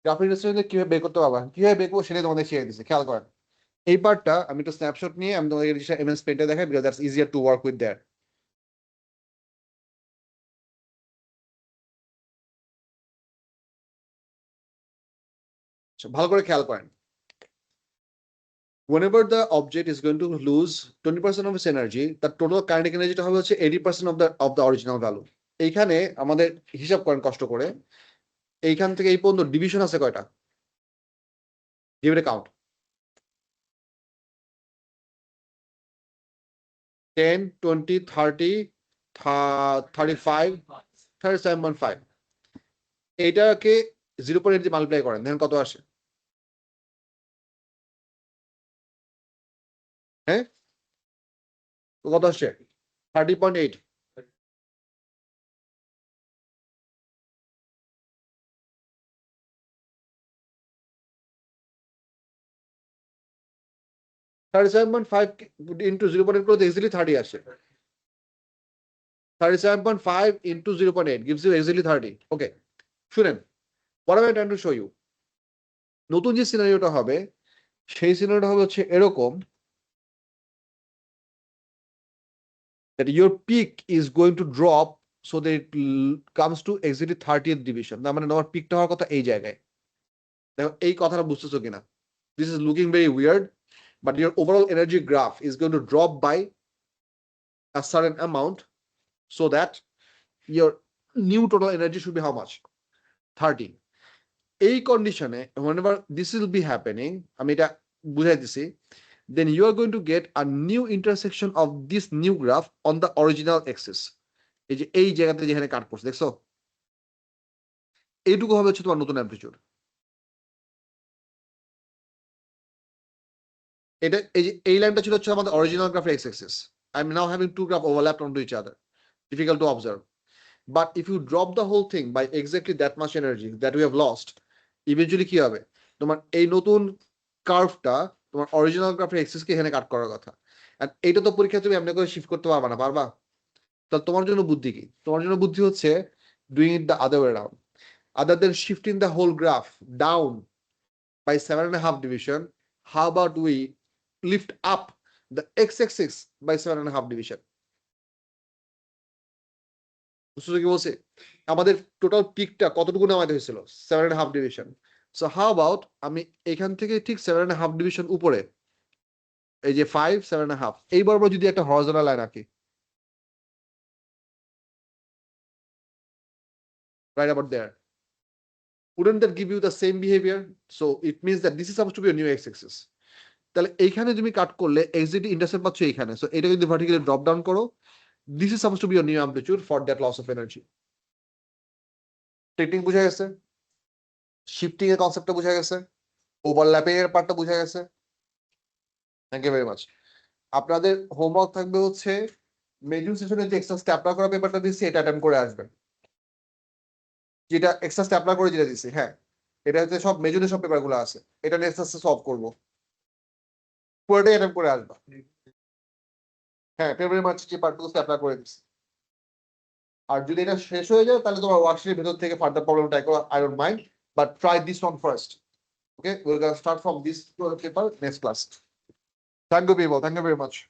গ্রাফিক ইলাস্ট্রেশন কিভাবে বের করতে পারবা, কিভাবে বের করবো সেটাই তোমাদের শিখিয়ে দিচ্ছি, খেয়াল করেন। এই পার্টটা আমি একটু স্ন্যাপশট নিয়ে আমি তোমাদের এমএস পেইন্টে দেখাই, because that's easier to work with that. ভালো করে খেয়াল করেন। Whenever the object is going to lose 20% of its energy, the total kinetic energy টা হবে হচ্ছে 80% of the original value. এইখানে আমাদের হিসাব করেন কষ্ট করে, এইখান থেকে এই পর্যন্ত ডিভিশন আছে কয়টা? Give it a count. 10, 20, 30, 35, 37.5। এইটাকে 0.8 দিয়ে মাল্টিপ্লাই করেন, দেখেন কত আসে। হ্যাঁ, তো কত আসছে? 30.8। 37.5 ইন্টু 0.8 করে ইজিলি 30 আসে। 37.5 into 0.8 gives you exactly 30. Okay, শুনেন, what am I trying to show you? নতুন যে সিনারিওটা হবে সেই সিনারিওটা হবে হচ্ছে এরকম, that your peak is going to drop so that it comes to exactly 30th division। তার মানে তোমার পিকটা হওয়ার কথা এই জায়গায়। দেখো এই কথাটা বুঝতেছো কিনা? This is looking very weird, but your overall energy graph is going to drop by a certain amount so that your new total energy should be how much? 30। এই কন্ডিশনে whenever this will be happening, আমি এটা বুঝাই দিছি, then you are going to get a new intersection of this new graph on the original axis। এই যে এই জায়গাতে যেখানে কাট করছে দেখছো, এইটুকু হবে হচ্ছে তোমার নতুন অ্যামপ্লিটিউড। এটা এই যে এই লাইনটা ছিল হচ্ছে আমাদের অরিজিনাল গ্রাফের x axis. I am now having two graph overlapped onto each other, difficult to observe, but if you drop the whole thing by exactly that much energy that we have lost, eventually কি হবে, তোমার এই নতুন কার্ভটা তোমার original গ্রাফের এক্সিসকে এখানে কাট করার কথা। এন্ড এটা তো পরীক্ষা তুমি এমনি করে শিফট করতে পারবা না, পারবা? তাহলে তোমার জন্য বুদ্ধি কি? তোমার জন্য বুদ্ধি হচ্ছে doing it the other way around. Other than shifting the whole graph down by 7.5 division, how about we lift up the x-axis by 7.5 division? বুঝছো কি বলছে? আমাদের টোটাল পিকটা কতটুকু নামাইতে হয়েছিল? 7.5 ডিভিশন। সো হাউ অ্যাবাউট আমি এখান থেকে ঠিক 7.5 ডিভিশন উপরে, এই যে 5, 7.5 এই বরাবর যদি একটা হরিজন্টাল লাইন আঁকি, right about there, wouldn't that give you the same behavior? So it means that this is supposed to be a new x-axis. তাহলে এইখানে তুমি কাট করলে এক্সাক্টলি ইন্টারসেপ্ট পাচ্ছ এইখানে। সো এটা যদি ভার্টিক্যালি ড্রপ ডাউন করো, this is suppose to be a new amplitude for that loss of energy। Technique বুঝা গেছে, শিফটিং এর কনসেপ্টটা বুঝা গেছে, ওভারল্যাপিং এর পার্টটা বুঝা গেছে। Thank you very much. আপনাদের হোমওয়ার্ক থাকবে হচ্ছে মেডিউল সেশনে যে এক্সট্রা স্ট্যাপলার করা পেপারটা দিচ্ছি এটা অ্যাটেম্প করে আসবেন। যেটা এক্সট্রা স্ট্যাপলার করে যেটা দিচ্ছি, হ্যাঁ এটা হচ্ছে সব মেজুরের সব পেপারগুলো আছে, এটা নিয়ে আস্তে আস্তে সলভ করবো, পুরোটাই অ্যাটেম্প করে আসবা। হ্যাঁ ফেব্রুয়ারি মার্চ যে পার্টগুলো স্ট্যাপলার করে দিচ্ছি। আর যদি এটা শেষ হয়ে যায় তাহলে তোমার ওয়ার্কশিটের ভেতর থেকে ফার্দার প্রবলেম ট্রাই করো, I don't mind, but try this one first. Okay, we're gonna start from this paper next class. Thank you, people. Thank you very much.